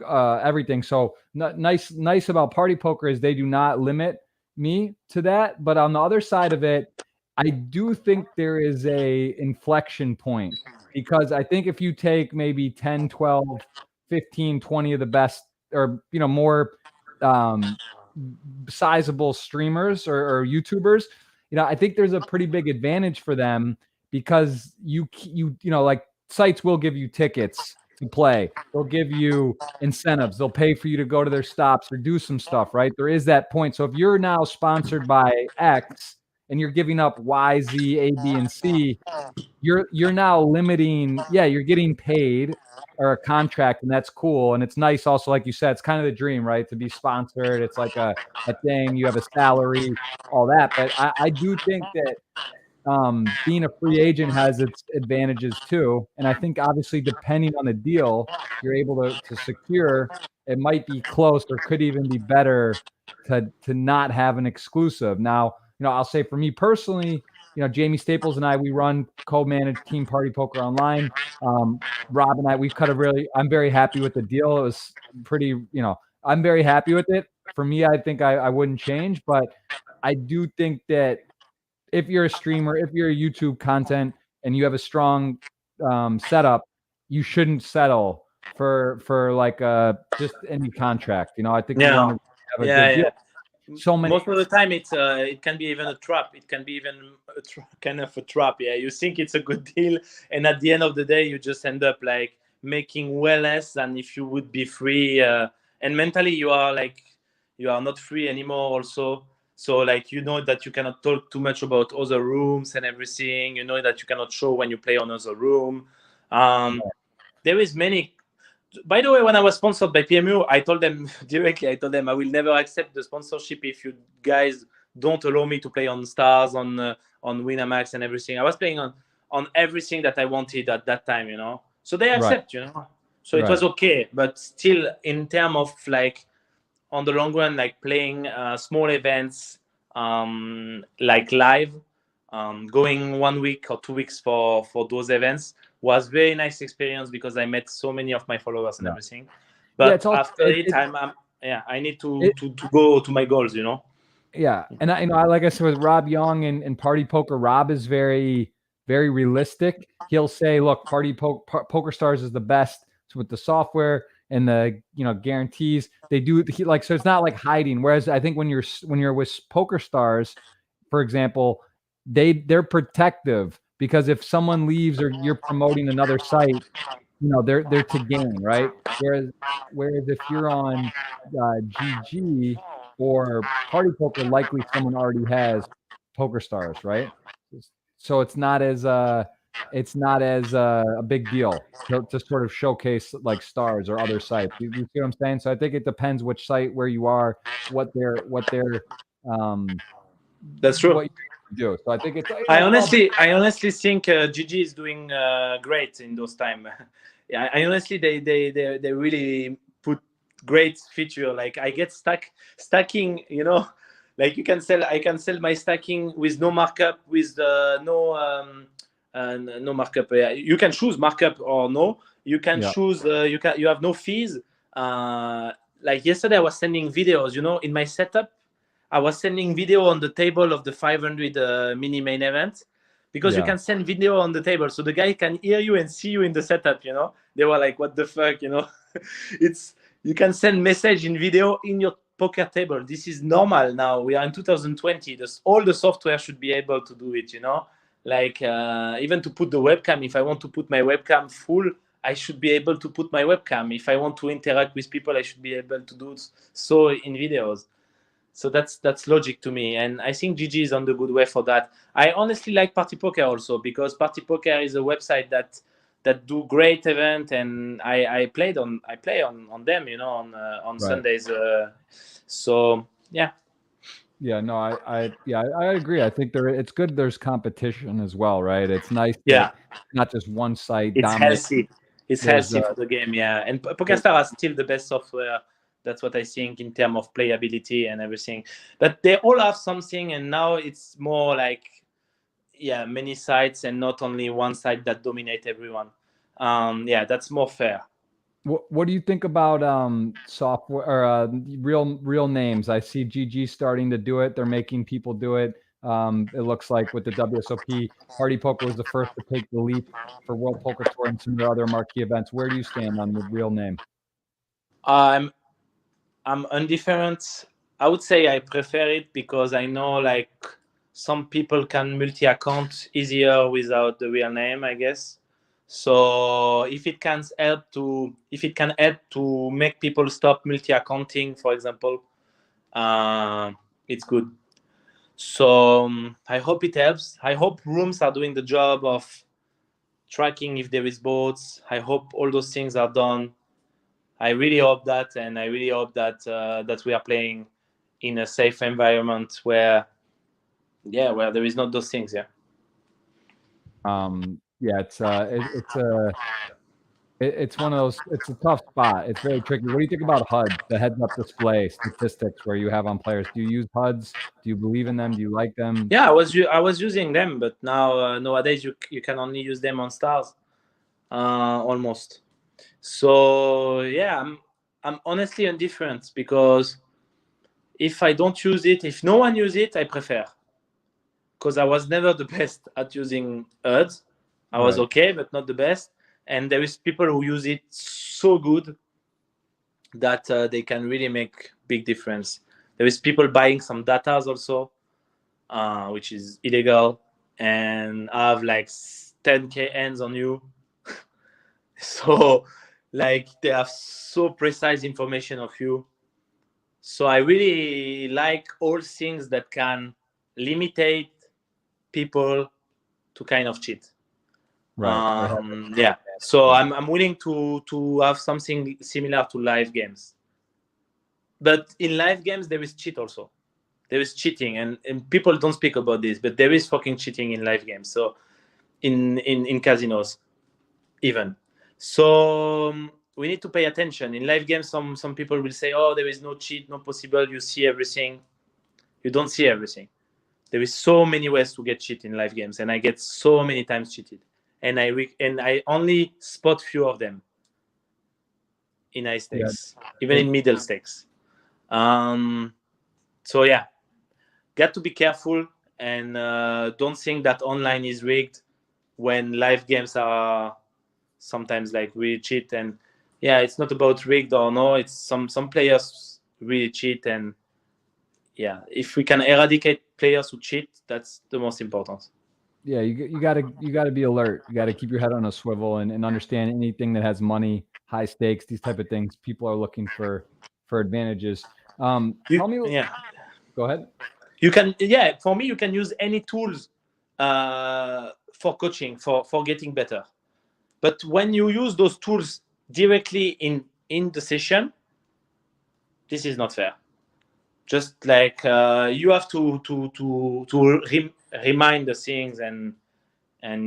[SPEAKER 1] everything. So nice about Party Poker is they do not limit me to that. But on the other side of it, I do think there is a inflection point, because I think if you take maybe 10, 12, 15, 20 of the best, or more sizable streamers or YouTubers, I think there's a pretty big advantage for them, because you like, sites will give you tickets to play. They'll give you incentives. They'll pay for you to go to their stops or do some stuff, right? There is that point. So if you're now sponsored by X and you're giving up Y, Z, A, B, and C, you're now limiting. Yeah, you're getting paid or a contract, and that's cool. And it's nice also, like you said, it's kind of the dream, right? To be sponsored. It's like a thing. You have a salary, all that. But I do think that being a free agent has its advantages too. And I think obviously, depending on the deal you're able to secure, it might be close or could even be better to not have an exclusive. Now, I'll say for me personally, Jamie Staples and I, we run co-managed Team Party Poker Online. Rob and I, I'm very happy with the deal. It was pretty, I'm very happy with it. For me, I think I wouldn't change, but I do think that if you're a streamer, if you're a YouTube content and you have a strong setup, you shouldn't settle for like just any contract. I think you want to have a good deal. So many.
[SPEAKER 2] Most of the time, it can be even a trap. It can be even kind of a trap. Yeah, you think it's a good deal, and at the end of the day, you just end up like making way less than if you would be free. And mentally, you are not free anymore. Also, so like that you cannot talk too much about other rooms and everything. You know that you cannot show when you play on other room. There is many. By the way, when I was sponsored by PMU, I told them directly, I will never accept the sponsorship if you guys don't allow me to play on Stars, on Winamax and everything. I was playing on everything that I wanted at that time, So they accept, So it was okay. But still, in terms of like, on the long run, like playing small events, like live, going 1 week or 2 weeks for those events was very nice experience because I met so many of my followers and everything. But after I need to go to my goals,
[SPEAKER 1] Yeah, and I like I said with Rob Young and Party Poker, Rob is very, very realistic. He'll say, "Look, Poker Stars is the best with the software and the guarantees they do." So it's not like hiding. Whereas I think when you're with Poker Stars, for example, they're protective because if someone leaves or you're promoting another site, they're to gain, right? Whereas if you're on GG or Party Poker, likely someone already has Poker Stars, right? So it's not as a big deal to sort of showcase like Stars or other sites. You see what I'm saying? So I think it depends which site, where you are, what they're
[SPEAKER 2] that's true.
[SPEAKER 1] What you do. So I think it's.
[SPEAKER 2] I honestly think GG is doing great in those time. Yeah, I honestly they really put great feature. Like I get stacking, like I can sell my stacking with no markup, with no markup. You can choose markup or no. You can choose. You have no fees. Like yesterday, I was sending videos. In my setup, I was sending video on the table of the 500 mini main event because you can send video on the table, so the guy can hear you and see you in the setup. They were like, "What the fuck?" You can send message in video in your poker table. This is normal now. We are in 2020. All the software should be able to do it. Like even to put the webcam. If I want to put my webcam full, I should be able to put my webcam. If I want to interact with people, I should be able to do so in videos. So that's logic to me, and I think GG is on the good way for that. I honestly like Party Poker also because Party Poker is a website that do great event, and I play on them, on Sundays. So yeah.
[SPEAKER 1] Yeah, no, I agree. I think it's good. There's competition as well, right? It's nice.
[SPEAKER 2] Yeah,
[SPEAKER 1] not just one site.
[SPEAKER 2] It's healthy. It's healthy for the game. Yeah, and PokerStar has still the best software. That's what I think in terms of playability and everything. But they all have something, and now it's more like, many sites and not only one site that dominate everyone. That's more fair.
[SPEAKER 1] What do you think about software or real names? I see GG starting to do it. They're making people do it. It looks like with the WSOP, Party Poker was the first to take the leap for World Poker Tour and some of the other marquee events. Where do you stand on the real name?
[SPEAKER 2] I'm indifferent. I would say I prefer it because I know like some people can multi-account easier without the real name, I guess. So if it can help to make people stop multi-accounting, for example, it's good. So I hope it helps. I hope rooms are doing the job of tracking if there is bots. I hope all those things are done. I really hope that, and I really hope that that we are playing in a safe environment where there is not those things.
[SPEAKER 1] It's It's one of those. It's a tough spot. It's very tricky. What do you think about HUD, the heads-up display statistics where you have on players? Do you use HUDs? Do you believe in them? Do you like them?
[SPEAKER 2] Yeah, I was using them, but now nowadays you can only use them on stars, almost. So yeah, I'm honestly indifferent, because if I don't use it, if no one uses it, I prefer, because I was never the best at using HUDs. I was
[SPEAKER 1] Right.
[SPEAKER 2] okay, but not the best. And there is people who use it so good that they can really make big difference. There is people buying some datas also, which is illegal, and have like 10K hands on you. So like they have so precise information of you. So I really like all things that can limitate people to kind of cheat.
[SPEAKER 1] Right.
[SPEAKER 2] Yeah. So I'm willing to have something similar to live games. But in live games there is cheat also. There is cheating, and people don't speak about this, but there is fucking cheating in live games. So in casinos even. So we need to pay attention. In live games, some people will say, oh, there is no cheat, no possible, you see everything. You don't see everything. There is so many ways to get cheat in live games, and I get so many times cheated. And I only spot few of them in high stakes, even in middle stakes. So yeah, got to be careful, and don't think that online is rigged when live games are sometimes like really cheat. And yeah, it's not about rigged or no, it's some players really cheat, and yeah, if we can eradicate players who cheat, that's the most important.
[SPEAKER 1] Yeah, you gotta be alert. You gotta keep your head on a swivel and understand anything that has money, high stakes, these type of things. People are looking for advantages. Tell me.
[SPEAKER 2] Yeah,
[SPEAKER 1] Go ahead.
[SPEAKER 2] you can, yeah, for me you can use any tools for coaching, for getting better. But when you use those tools directly in the session, this is not fair. Just like you have to remind the things, and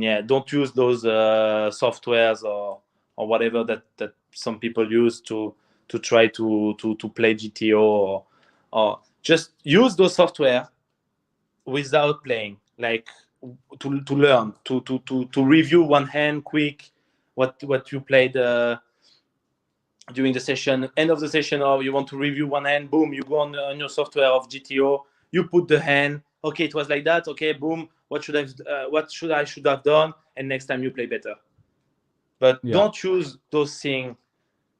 [SPEAKER 2] yeah, don't use those softwares or whatever that some people use to try to play GTO, or just use those software without playing, like to learn, to review one hand quick what you played during the session, end of the session, or you want to review one hand, boom, you go on your software of GTO, you put the hand, okay, it was like that, okay, boom, what should I should have done, and next time you play better. But don't use those things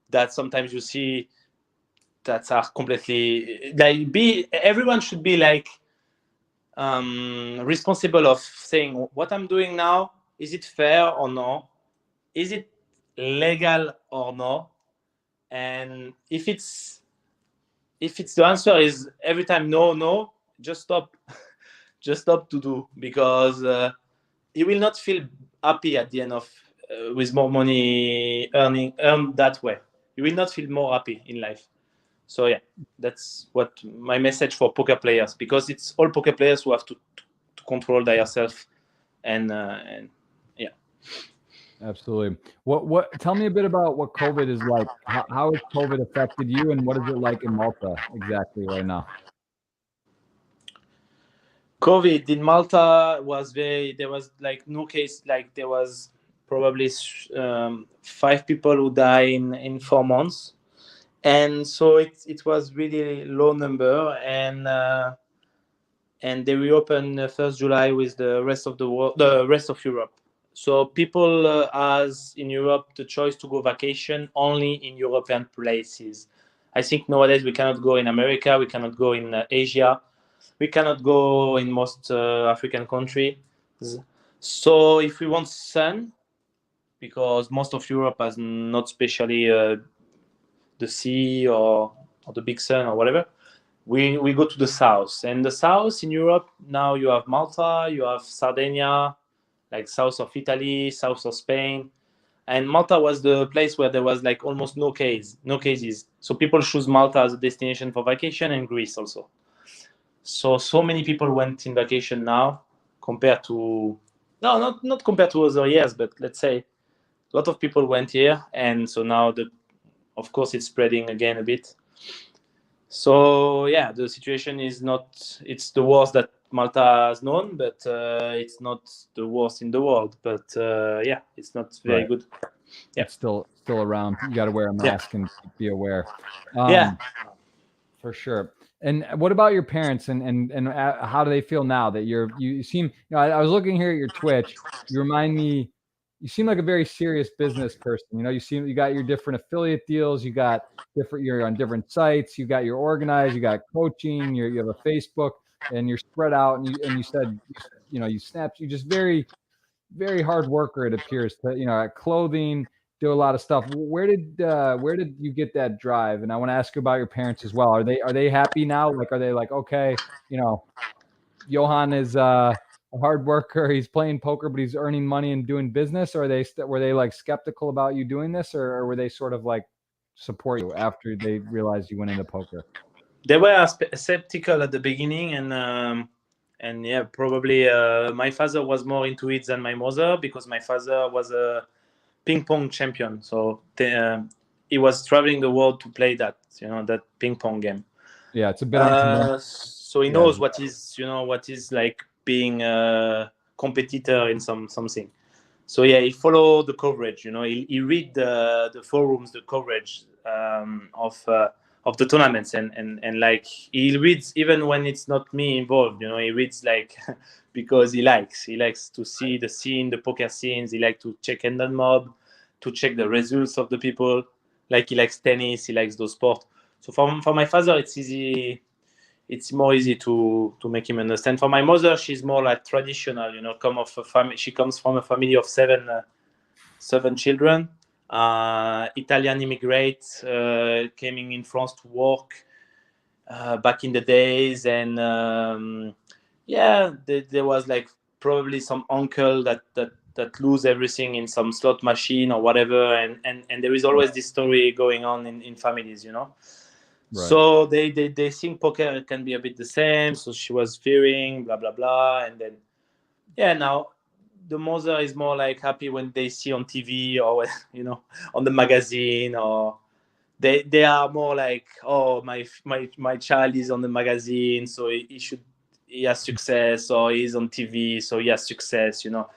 [SPEAKER 2] that sometimes you see that are completely like, everyone should be like responsible of saying, what I'm doing now, is it fair or no, is it legal or no? And if it's the answer is every time no, just stop. Just stop to do, because you will not feel happy at the end of with more money earned that way. You will not feel more happy in life. So yeah, that's what my message for poker players, because it's all poker players who have to control themselves, and yeah.
[SPEAKER 1] Absolutely. What? Tell me a bit about what COVID is like. How has COVID affected you, and what is it like in Malta exactly right now?
[SPEAKER 2] COVID in Malta was there was like no case, like there was probably 5 people who died in 4 months, and so it was really low number, and they reopened 1st July with the rest of the world, the rest of Europe. So people has in Europe the choice to go vacation only in European places. I think nowadays we cannot go in America, we cannot go in Asia, we cannot go in most African countries. So if we want sun, because most of Europe has not especially the sea or the big sun or whatever, we go to the south. And the south in Europe, now you have Malta, you have Sardinia, like south of Italy, south of Spain. And Malta was the place where there was like almost no cases. So people choose Malta as a destination for vacation, and Greece also. So many people went in vacation now compared to, no, not compared to other years, but let's say a lot of people went here, and so now of course it's spreading again a bit. So yeah, the situation is not, it's the worst that Malta has known, but it's not the worst in the world. But yeah, it's not very good. Yeah,
[SPEAKER 1] it's still around. You got to wear a mask and be aware.
[SPEAKER 2] Yeah.
[SPEAKER 1] For sure. And what about your parents, and how do they feel now that you seem, you know, I was looking here at your Twitch. You remind me, you seem like a very serious business person. You know, you got your different affiliate deals, you got different, you're on different sites, you got your organized, you got coaching, you have a Facebook, and you're spread out, and you said, you know, you just very, very hard worker, it appears, to, you know, at clothing, do a lot of stuff. Where did you get that drive? And I want to ask you about your parents as well. Are they happy now? Like, are they like, okay, you know, Johan is a hard worker, he's playing poker, but he's earning money and doing business? Or were they like skeptical about you doing this, or were they sort of like support you after they realized you went into poker?
[SPEAKER 2] They were skeptical at the beginning, and yeah, probably my father was more into it than my mother, because my father was a ping pong champion, so he was traveling the world to play that, you know, that ping pong game.
[SPEAKER 1] Yeah, it's a bit unconventional.
[SPEAKER 2] So he knows what is, you know, what is like being a competitor in something. So yeah, he followed the coverage. You know, he read the forums, the coverage of the tournaments, and like he reads even when it's not me involved. You know, he reads like because he likes to see the scene, the poker scenes. He likes to check Randon mob, to check the results of the people. Like he likes tennis, he likes those sports. So for my father, it's easy. It's more easy to make him understand. For my mother, she's more like traditional. You know, she comes from a family of seven children. Italian immigrants coming in France to work back in the days, and yeah, there was like probably some uncle that lose everything in some slot machine or whatever, and there is always this story going on in families, you know. Right. So they think poker can be a bit the same. So she was fearing blah blah blah, and then yeah, now the mother is more like happy when they see on TV or, you know, on the magazine, or they are more like, oh, my child is on the magazine, so he has success, or he's on TV, so he has success, you know.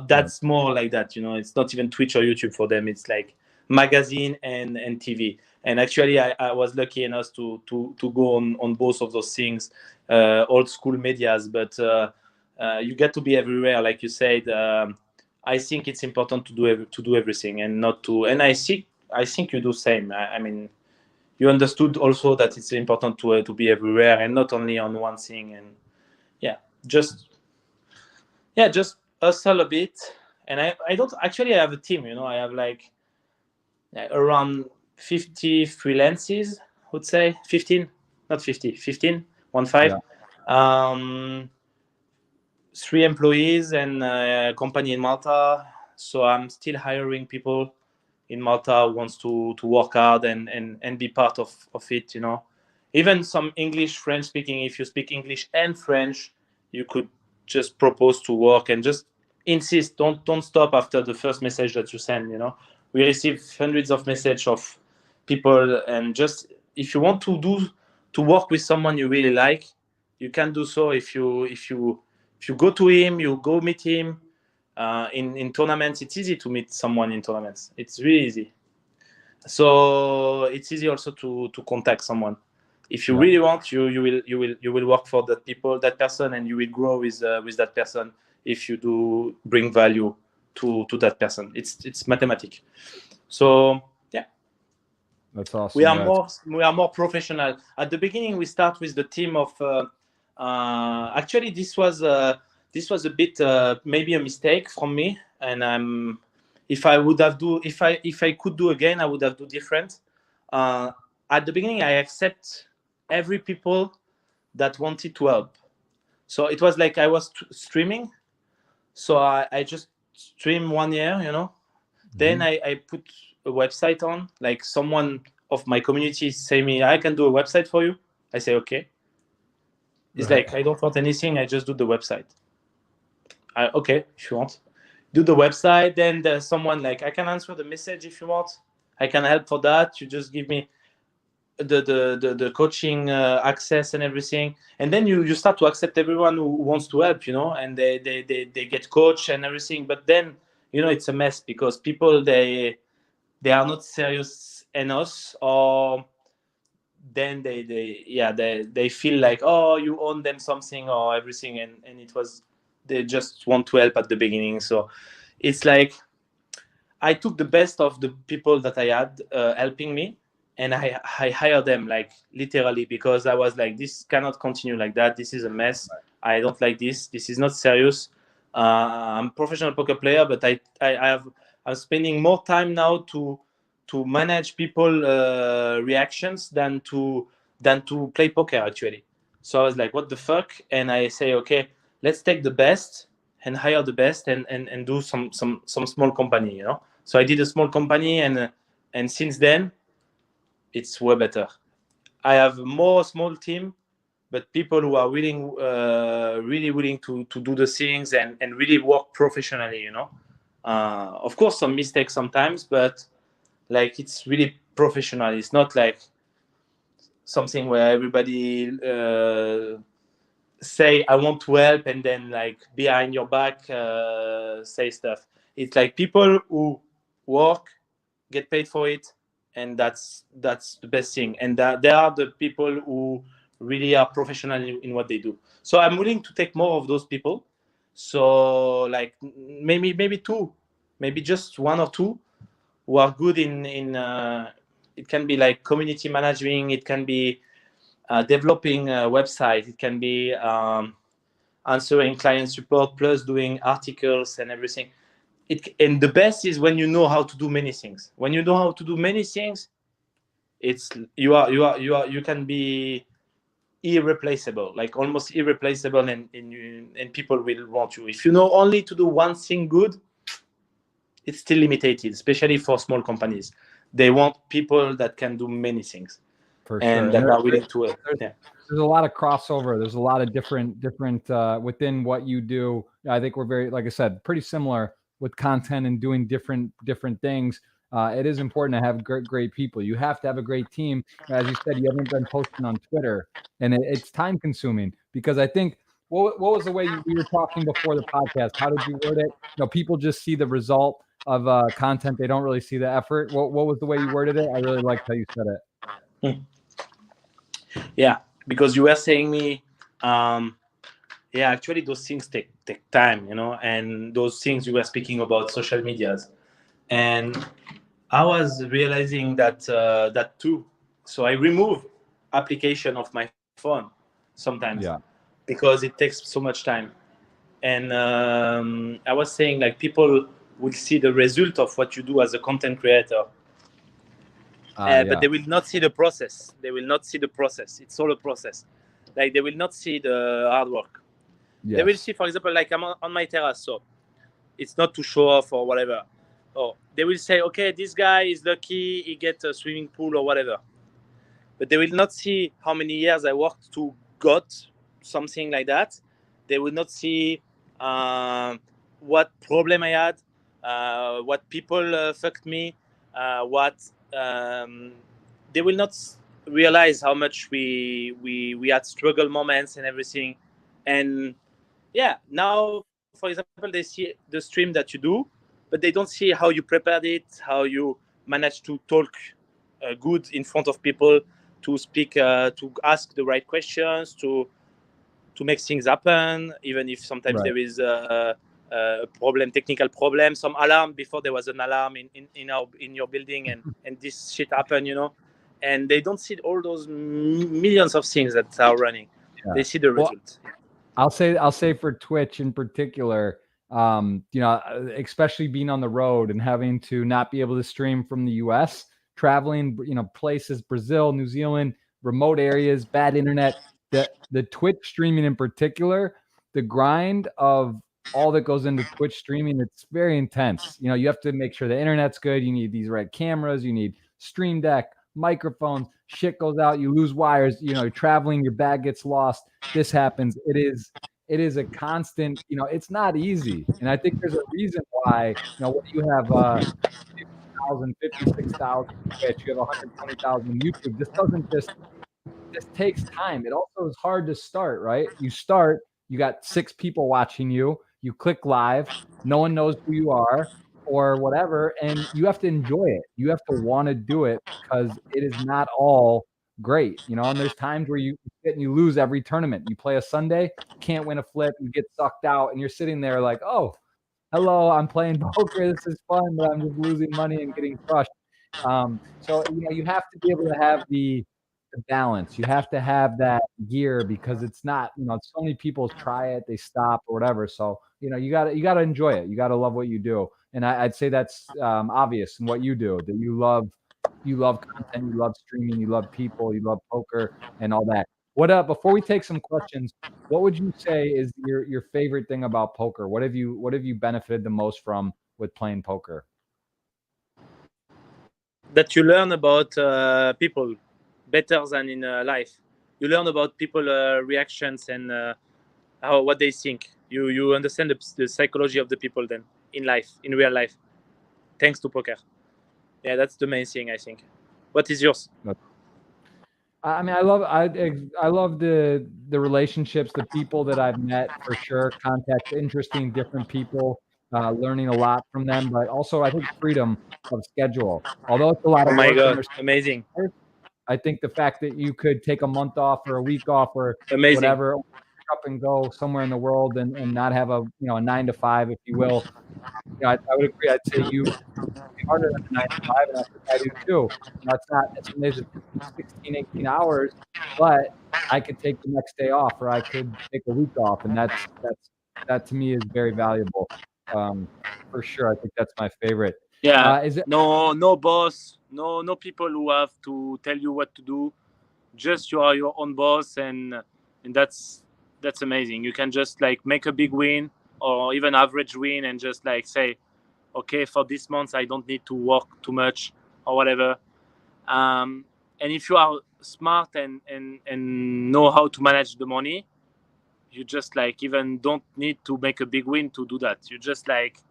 [SPEAKER 2] That's more like that, you know. It's not even Twitch or YouTube for them. It's like magazine and TV. And actually, I was lucky enough to go on both of those things, old school medias. But you get to be everywhere, like you said. I think it's important to do everything, and not to. And I think you do same. I mean, you understood also that it's important to be everywhere and not only on one thing. And yeah, just hustle a bit. And I don't actually have a team. You know, I have like around 50 freelances, I would say 15, not 50, 15, 15. Yeah. 3 employees and a company in Malta. So I'm still hiring people in Malta who wants to work hard and be part of it, you know. Even some English, French speaking, if you speak English and French, you could just propose to work and just insist. Don't stop after the first message that you send, you know. We receive hundreds of messages of people, and just if you want to work with someone you really like, you can do so. If you go to him, you go meet him. In tournaments, it's easy to meet someone in tournaments. It's really easy. So it's easy also to contact someone. If you really want, you will work for that person, and you will grow with that person if you do bring value to that person. It's mathematics. So yeah,
[SPEAKER 1] that's awesome.
[SPEAKER 2] We are more professional. At the beginning, we start with the team of. Actually, this was a bit maybe a mistake from me, and if I could do again, I would have do different. At the beginning, I accept every people that wanted to help. So it was like I was streaming, so I just stream 1 year, you know. Mm-hmm. Then I put a website on, like someone of my community say me, I can do a website for you. I say okay. It's like, I don't want anything, I just do the website. Okay, if you want. do the website. Then there's someone like, I can answer the message if you want. I can help for that. You just give me the coaching access and everything, and then you start to accept everyone who wants to help, and they get coach and everything. But then it's a mess because people they are not serious enough, or then they feel like, oh, you own them something or everything, and they just want to help at the beginning. So it's like I took the best of the people that I had helping me, and I hired them, like literally, because I was like, this cannot continue like that. This is a mess. I don't like this. This is not serious. I'm a professional poker player, but I'm spending more time now to manage people reactions than to play poker actually. So I was like, what the fuck? And I say, okay, let's take the best and hire the best and do some small company. So I did a small company, and since then it's way better. I have more small team, but people who are willing, really willing to do the things and really work professionally. Of course, some mistakes sometimes, but like it's really professional. It's not like something where everybody say I want to help and then like behind your back say stuff. It's like people who work, get paid for it, and that's the best thing. And there are the people who really are professional in what they do. So I'm willing to take more of those people. So like maybe two, maybe just one or two who are good in it can be like community managing, it can be developing a website, it can be answering client support plus doing articles and everything. And the best is when you know how to do many things. When you know how to do many things, it's you can be irreplaceable, like almost irreplaceable, and people will want you. If you know only to do one thing good, it's still limited, especially for small companies. They want people that can do many things and that are willing to
[SPEAKER 1] There's a lot of crossover. There's a lot of different within what you do. I think we're very, like I said, pretty similar with content and doing different things. It is important to have great people. You have to have a great team. As you said, you haven't been posting on Twitter, and it's time consuming because I think what was the way we were talking before the podcast? How did you word it? People just see the result of content. They don't really see the effort. What was the way you worded it? I really liked how you said it.
[SPEAKER 2] Yeah, because you were saying me, actually those things take time, and those things you were speaking about social medias, and I was realizing that too. So I remove application of my phone sometimes, because it takes so much time. And I was saying like people will see the result of what you do as a content creator, but they will not see the process. They will not see the process. It's all a process. Like they will not see the hard work. Yes. They will see, for example, like I'm on my terrace, so it's not to show off or whatever. Oh, they will say, okay, this guy is lucky, he gets a swimming pool or whatever. But they will not see how many years I worked to got something like that. They will not see what problem I had, what people fucked me, they will not realize how much we had struggle moments and everything. And now, for example, they see the stream that you do, but they don't see how you prepared it, how you managed to talk good in front of people, to speak, to ask the right questions, to make things happen, even if sometimes there is a problem, technical problem, some alarm before there was an alarm in your building, and this shit happened, and they don't see all those millions of things that are running. They see the result.
[SPEAKER 1] I'll say for Twitch in particular, especially being on the road and having to not be able to stream from the US, traveling, places, Brazil, New Zealand, remote areas, bad internet, the Twitch streaming in particular, the grind of all that goes into Twitch streaming, it's very intense. You have to make sure the internet's good. You need these right cameras, you need Stream Deck, microphones, shit goes out, you lose wires, you're traveling, your bag gets lost, this happens. it is a constant, it's not easy. And I think there's a reason why, when you have 50,000, 56,000 Twitch, you have 120,000 YouTube. This takes time. It also is hard to start, right? You start, you got 6 people watching you, you click live, no one knows who you are or whatever, and you have to enjoy it. You have to want to do it because it is not all great, and there's times where you sit and you lose every tournament. You play a Sunday, can't win a flip, you get sucked out, and you're sitting there like, oh, hello, I'm playing poker, this is fun, but I'm just losing money and getting crushed. So you have to be able to have the balance. You have to have that gear because it's not, so many people try it, they stop or whatever. So, you gotta enjoy it. You gotta love what you do. And I'd say that's obvious in what you do, that you love content, you love streaming, you love people, you love poker and all that. Before we take some questions, what would you say is your favorite thing about poker? What have you benefited the most from with playing poker?
[SPEAKER 2] That you learn about people better than in life. You learn about people reactions and what they think. You understand the psychology of the people then in life, in real life, thanks to poker. Yeah, that's the main thing, I think. What is yours?
[SPEAKER 1] I mean, I love the relationships, the people that I've met for sure. Contact interesting, different people, learning a lot from them. But also, I think freedom of schedule. Although it's a lot of
[SPEAKER 2] Oh my
[SPEAKER 1] work,
[SPEAKER 2] God, amazing!
[SPEAKER 1] I think the fact that you could take a month off or a week off or
[SPEAKER 2] Amazing.
[SPEAKER 1] whatever, pick up and go somewhere in the world and not have a a 9 to 5, if you will. I would agree. I'd say you harder than a 9 to 5, and I think I do too. It's not as soon as it's 16, 18 hours, but I could take the next day off or I could take a week off, and that to me is very valuable. For sure. I think that's my favorite.
[SPEAKER 2] Yeah.
[SPEAKER 1] Is it
[SPEAKER 2] no boss, no people who have to tell you what to do. Just you are your own boss, and that's amazing. You can just like make a big win or even average win and just like say, okay, for this month I don't need to work too much or whatever. And if you are smart and know how to manage the money, you just like even don't need to make a big win to do that. You just like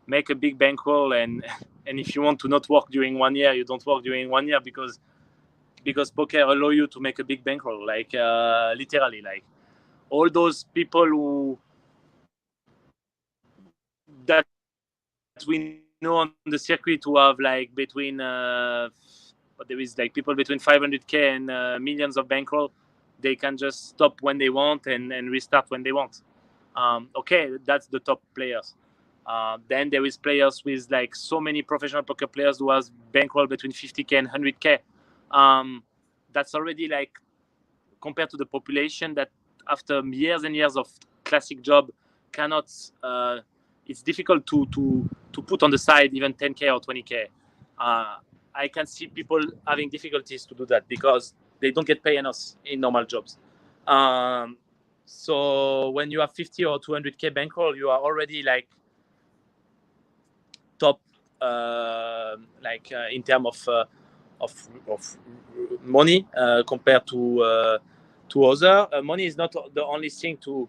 [SPEAKER 2] make a big bankroll, and if you want to not work during 1 year, you don't work during 1 year because poker allow you to make a big bankroll, like literally, like all those people that we know on the circuit who have like between but there is like people between 500k and millions of bankroll. They can just stop when they want and restart when they want. Okay, that's the top players. Then there is players with like so many professional poker players who has bankroll between 50k and 100k. That's already like compared to the population that after years and years of classic job cannot. It's difficult to put on the side even 10k or 20k. I can see people having difficulties to do that because they don't get paid enough in normal jobs. So when you have 50 or 200k bankroll, you are already like top, in terms of money compared to other. Money is not the only thing to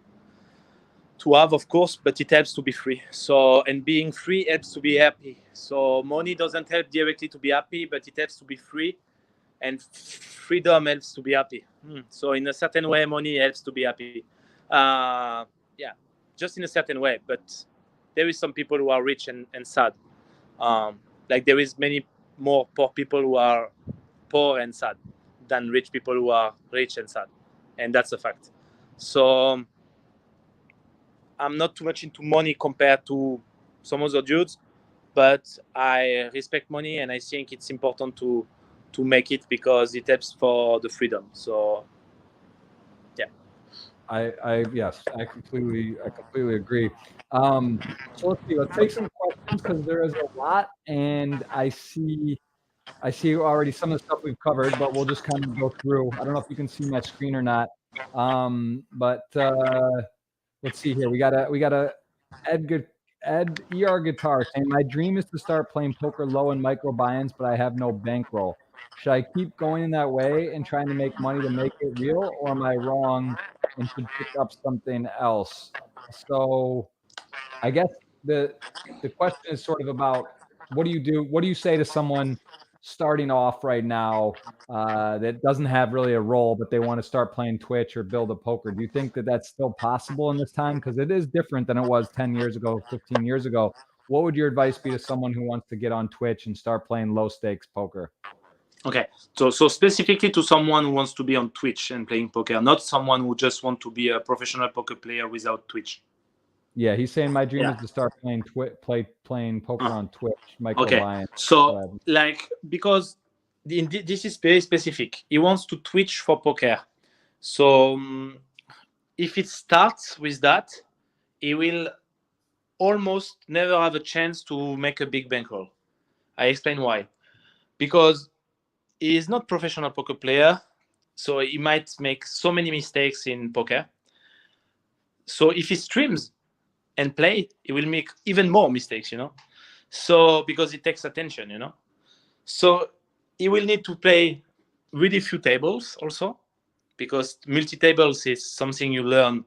[SPEAKER 2] have, of course, but it helps to be free. So, and being free helps to be happy. So money doesn't help directly to be happy, but it helps to be free, and freedom helps to be happy. So in a certain way, money helps to be happy. Yeah, just in a certain way. But there is some people who are rich and sad. Like there is many more poor people who are poor and sad than rich people who are rich and sad, and that's a fact. So I'm not too much into money compared to some other dudes, but I respect money, and I think it's important to make it because it helps for the freedom. So yeah.
[SPEAKER 1] Yes, I completely agree. So let's take some questions because there is a lot, and I see already some of the stuff we've covered, but we'll just kind of go through. I don't know if you can see my screen or not. But let's see here. We got a Ed ER Guitar saying, my dream is to start playing poker low in microbuy-ins, but I have no bankroll. Should I keep going in that way and trying to make money to make it real, or am I wrong and should pick up something else? So I guess the question is sort of about what do you do? What do you say to someone starting off right now that doesn't have really a role, but they want to start playing Twitch or build a poker? Do you think that that's still possible in this time? Because it is different than it was 10 years ago, 15 years ago. What would your advice be to someone who wants to get on Twitch and start playing low stakes poker?
[SPEAKER 2] Okay, so specifically to someone who wants to be on Twitch and playing poker, not someone who just want to be a professional poker player without Twitch.
[SPEAKER 1] Yeah, he's saying my dream is to start playing playing poker on Twitch, microbuy-in.
[SPEAKER 2] So like, because this is very specific. He wants to Twitch for poker. So if it starts with that, he will almost never have a chance to make a big bankroll. I explain why. Because he is not professional poker player, so he might make so many mistakes in poker. So if he streams and play, he will make even more mistakes, you know. So because it takes attention, you know. So he will need to play really few tables also, because multi-tables is something you learn.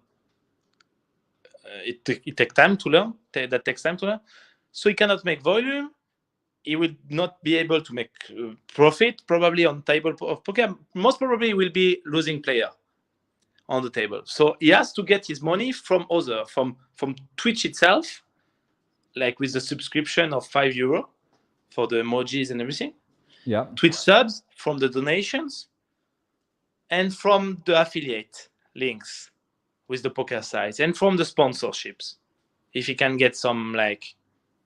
[SPEAKER 2] It takes time to learn. That takes time to learn. So he cannot make volume. He will not be able to make profit probably on table of poker. Most probably will be losing player on the table. So he has to get his money from from Twitch itself, like with the subscription of €5 for the emojis and everything.
[SPEAKER 1] Yeah.
[SPEAKER 2] Twitch subs, from the donations, and from the affiliate links with the poker sites, and from the sponsorships. If he can get some like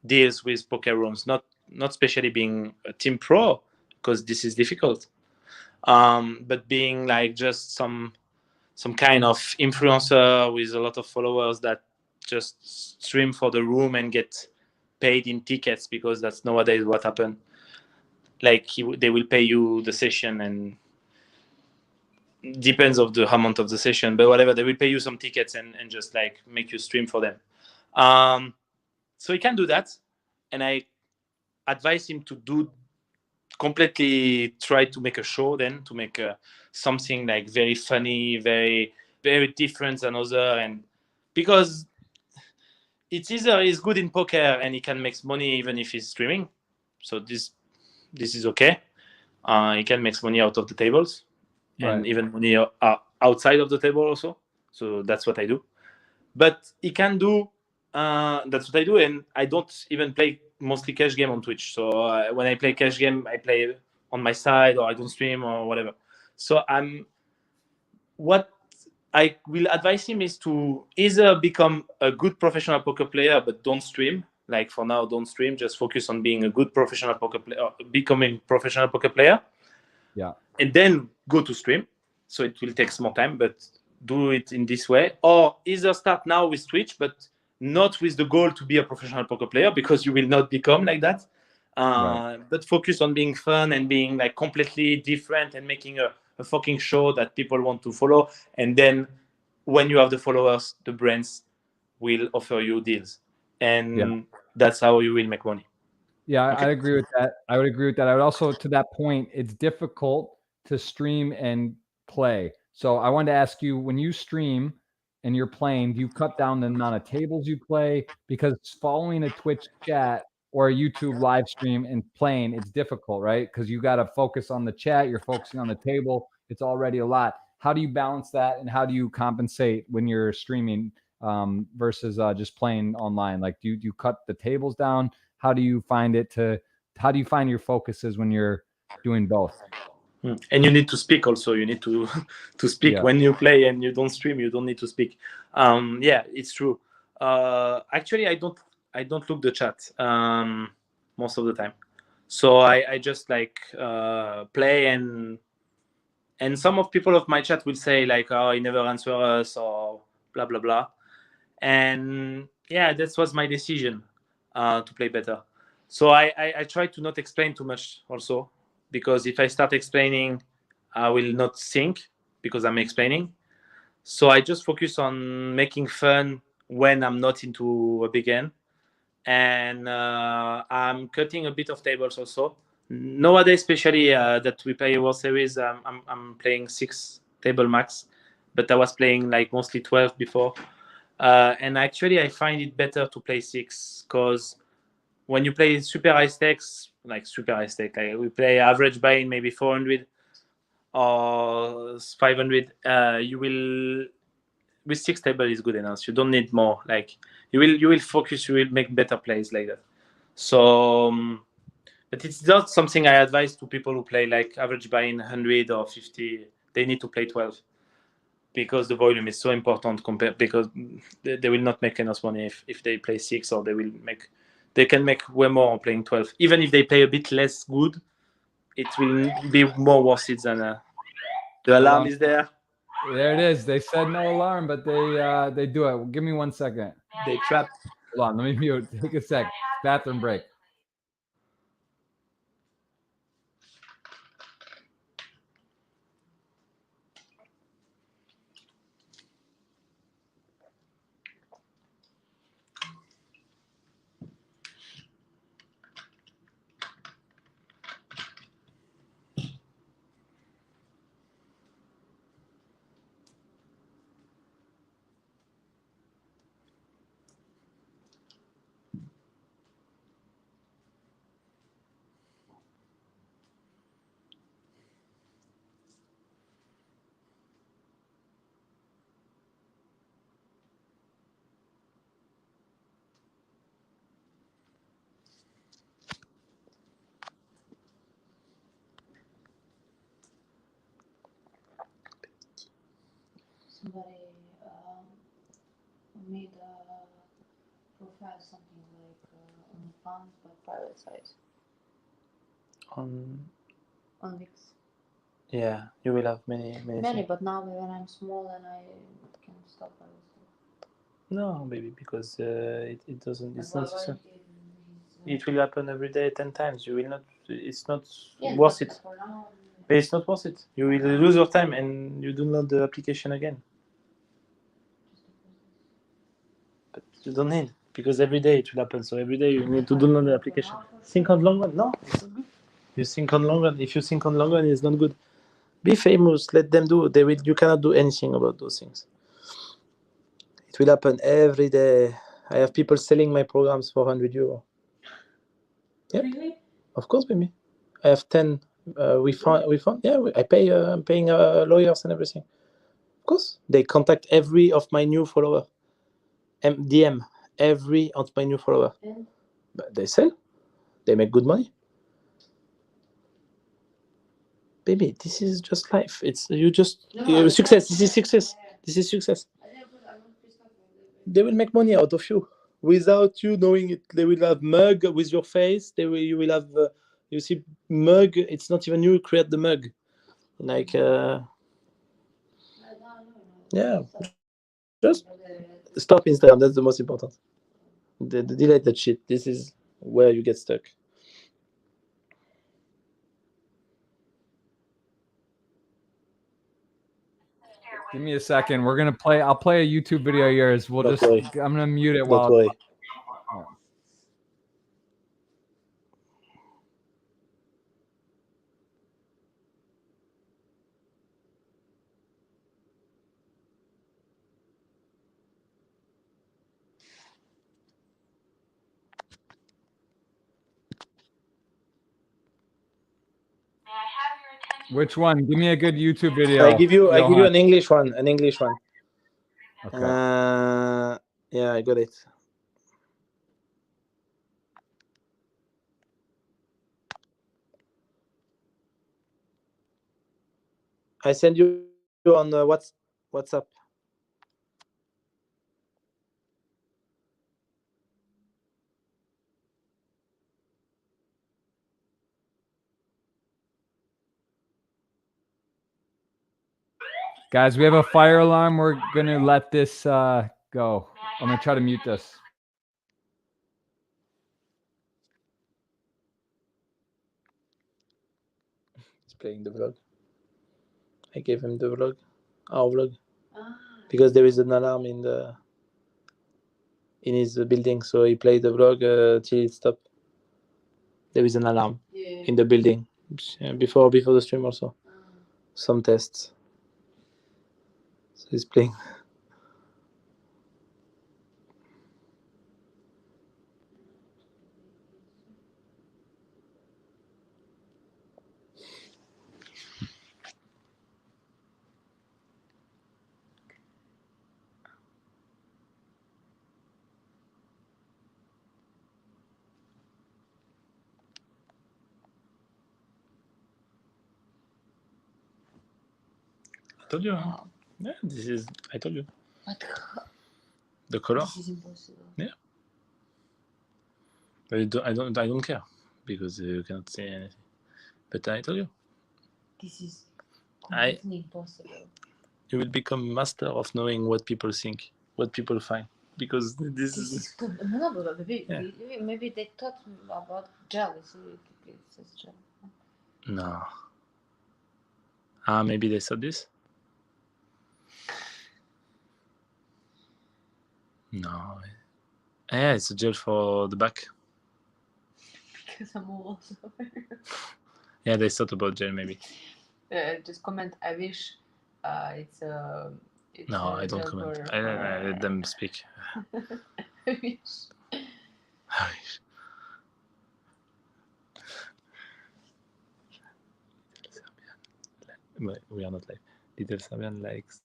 [SPEAKER 2] deals with poker rooms, not especially being a team pro, because this is difficult, but being like just some kind of influencer with a lot of followers that just stream for the room and get paid in tickets, because that's nowadays what happened. Like they will pay you the session, and depends of the amount of the session, but whatever, they will pay you some tickets and just like make you stream for them. So he can do that, and I advise him to do completely try to make a show, then to make something like very funny, very very different than other, and because it's either he's good in poker and he can make money even if he's streaming, so this is okay. He can make money out of the tables, and even money outside of the table also. So that's what I do. But he can do that's what I do, and I don't even play mostly cash game on Twitch. So when I play cash game, I play on my side, or I don't stream or whatever. So what I will advise him is to either become a good professional poker player, but don't stream. Like for now, don't stream. Just focus on being a good professional poker player, becoming professional poker player.
[SPEAKER 1] Yeah.
[SPEAKER 2] And then go to stream. So it will take more time, but do it in this way. Or either start now with Twitch, but not with the goal to be a professional poker player, because you will not become like that. But focus on being fun and being like completely different and making a fucking show that people want to follow. And then when you have the followers, the brands will offer you deals. And that's how you will make money.
[SPEAKER 1] Yeah, I agree with that. I would agree with that. I would also, to that point, it's difficult to stream and play. So I wanted to ask you, when you stream and you're playing, do you cut down the amount of tables you play? Because following a Twitch chat or a YouTube live stream and playing, it's difficult, right? Because you got to focus on the chat, you're focusing on the table. It's already a lot. How do you balance that, and how do you compensate when you're streaming versus just playing online? Like, do you cut the tables down? How do you find your focuses when you're doing both?
[SPEAKER 2] And you need to speak also. You need to speak when you play, and you don't stream. You don't need to speak. Yeah, it's true. Actually, I don't look the chat most of the time. So I just like play, and some of people of my chat will say like, oh, he never answer us, or blah blah blah. And yeah, that was my decision to play better. So I try to not explain too much also, because if I start explaining, I will not think because I'm explaining. So I just focus on making fun when I'm not into a big end, and I'm cutting a bit of tables also. Nowadays, especially that we play World Series, I'm playing 6 table max, but I was playing like mostly 12 before. And actually, I find it better to play 6 because when you play super high stakes, like we play average buy-in maybe 400 or 500, you will with 6 table is good enough. You don't need more. Like you will focus. You will make better plays like that. So, but it's not something I advise to people who play like average buy-in 100 or 50. They need to play 12 because the volume is so important compared because they will not make enough money if they play 6, or they can make way more playing 12. Even if they play a bit less good, it will be more worth it than the alarm is there.
[SPEAKER 1] There it is. They said no alarm, but they do it. Give me 1 second.
[SPEAKER 2] They trap.
[SPEAKER 1] Hold on, let me mute. Take a sec. Bathroom break.
[SPEAKER 3] Somebody made a profile, something like on funds but private site
[SPEAKER 2] On
[SPEAKER 3] VIX.
[SPEAKER 2] Yeah, you will have many.
[SPEAKER 3] But now when I'm small and I can stop, I will stop.
[SPEAKER 2] No, baby, because it doesn't. It's not. It will happen every day 10 times. You will not. It's not worth it.
[SPEAKER 3] For now,
[SPEAKER 2] It's not worth it. You will lose your time and you do not the application again. But you don't need, because every day it will happen. So every day you need to download the application. Think on long run. No, it's not good. You think on long run. If you think on long run, it's not good. Be famous. Let them do. They will. You cannot do anything about those things. It will happen every day. I have people selling my programs for €100. Yep. Really? Of course, baby. I have 10. We found. Yeah, I pay. I'm paying lawyers and everything. Of course, they contact every of my new follower. DM every of my new follower.
[SPEAKER 3] And?
[SPEAKER 2] But they sell. They make good money. Baby, this is just life. It's success. This is success. This is success. They will make money out of you without you knowing it. They will have mug with your face. You will have. You see mug. It's not even you create the mug. Like. Yeah. Just stop Instagram. That's the most important. Delete that shit. This is where you get stuck.
[SPEAKER 1] Give me a second. We're gonna play. I'll play a YouTube video of yours. We'll
[SPEAKER 2] Don't worry.
[SPEAKER 1] I'm gonna mute it
[SPEAKER 2] Don't
[SPEAKER 1] while.
[SPEAKER 2] worry.
[SPEAKER 1] Which one? Give me a good YouTube video.
[SPEAKER 2] I give you
[SPEAKER 1] Johan.
[SPEAKER 2] an English one. An English one.
[SPEAKER 1] Okay.
[SPEAKER 2] Yeah, I got it. I send you on WhatsApp.
[SPEAKER 1] Guys, we have a fire alarm. We're gonna let this go. I'm gonna try to mute this.
[SPEAKER 2] He's playing the vlog. I gave him the vlog, our vlog, because there is an alarm in the. in his building, so he played the vlog till it stopped. There is an alarm in the building before the stream also. Some tests. So he's playing. I told you. Huh?
[SPEAKER 3] Wow.
[SPEAKER 2] Yeah, this is. I told you.
[SPEAKER 3] But
[SPEAKER 2] The color.
[SPEAKER 3] this is impossible.
[SPEAKER 2] Yeah. But I don't care because you cannot say anything. But I told you.
[SPEAKER 3] This is completely impossible.
[SPEAKER 2] You will become master of knowing what people think, what people find, because this
[SPEAKER 3] This
[SPEAKER 2] is.
[SPEAKER 3] is no, but
[SPEAKER 2] Yeah.
[SPEAKER 3] maybe they thought about jealousy. It's just jealousy.
[SPEAKER 2] No. Maybe they saw this. No. Yeah, it's a gel for the back.
[SPEAKER 3] Because I'm also.
[SPEAKER 2] Yeah, they thought about gel maybe.
[SPEAKER 3] Just comment. I wish it's
[SPEAKER 2] No, I don't comment. I let them speak.
[SPEAKER 3] I wish.
[SPEAKER 2] We are not live. Little Serbian likes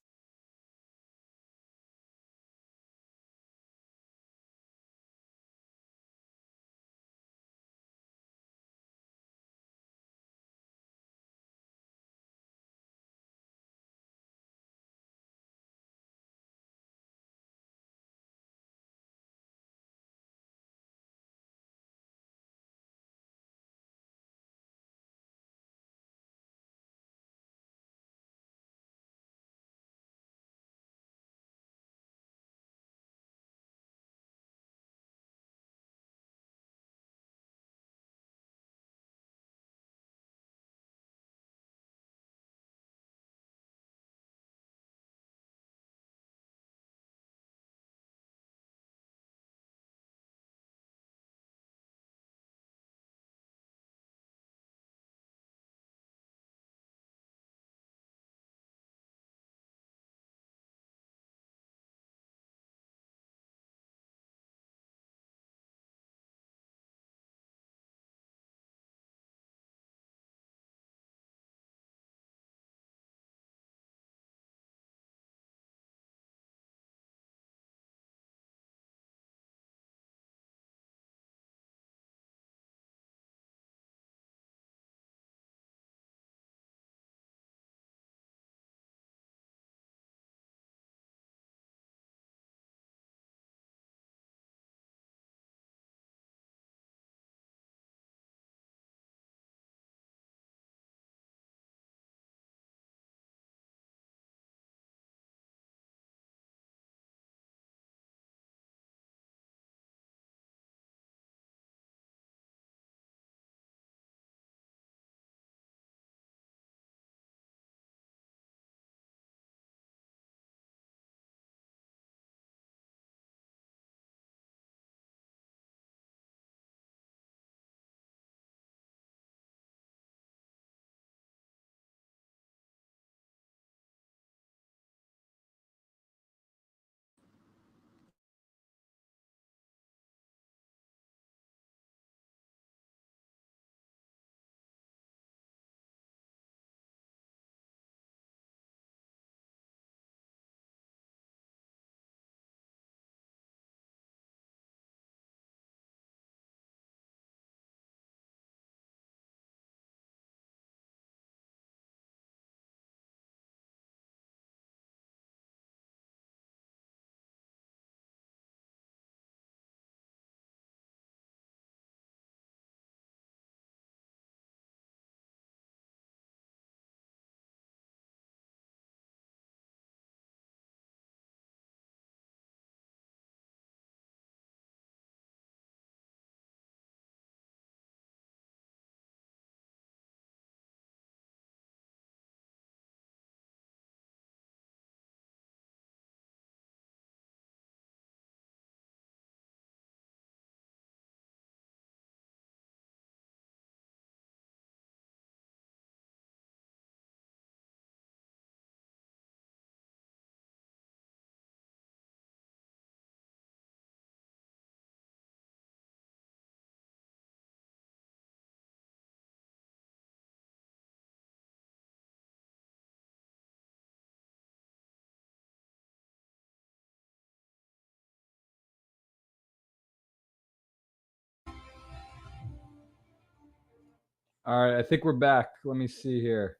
[SPEAKER 1] All right, I think we're back. Let me see here.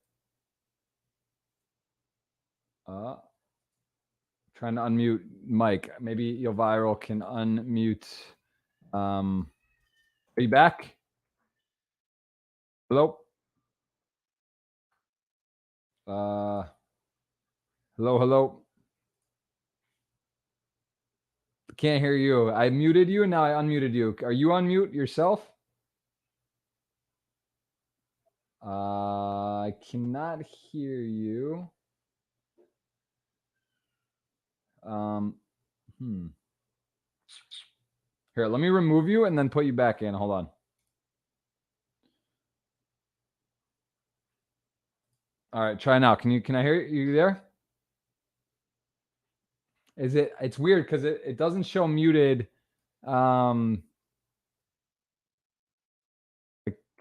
[SPEAKER 1] Trying to unmute Mike. Maybe YoViral can unmute. Are you back? Hello? Hello. Can't hear you. I muted you and now I unmuted you. Are you on mute yourself? I cannot hear you. Here, let me remove you and then put you back in. Hold on. All right, try now. Can I hear you there? It's weird because it doesn't show muted. I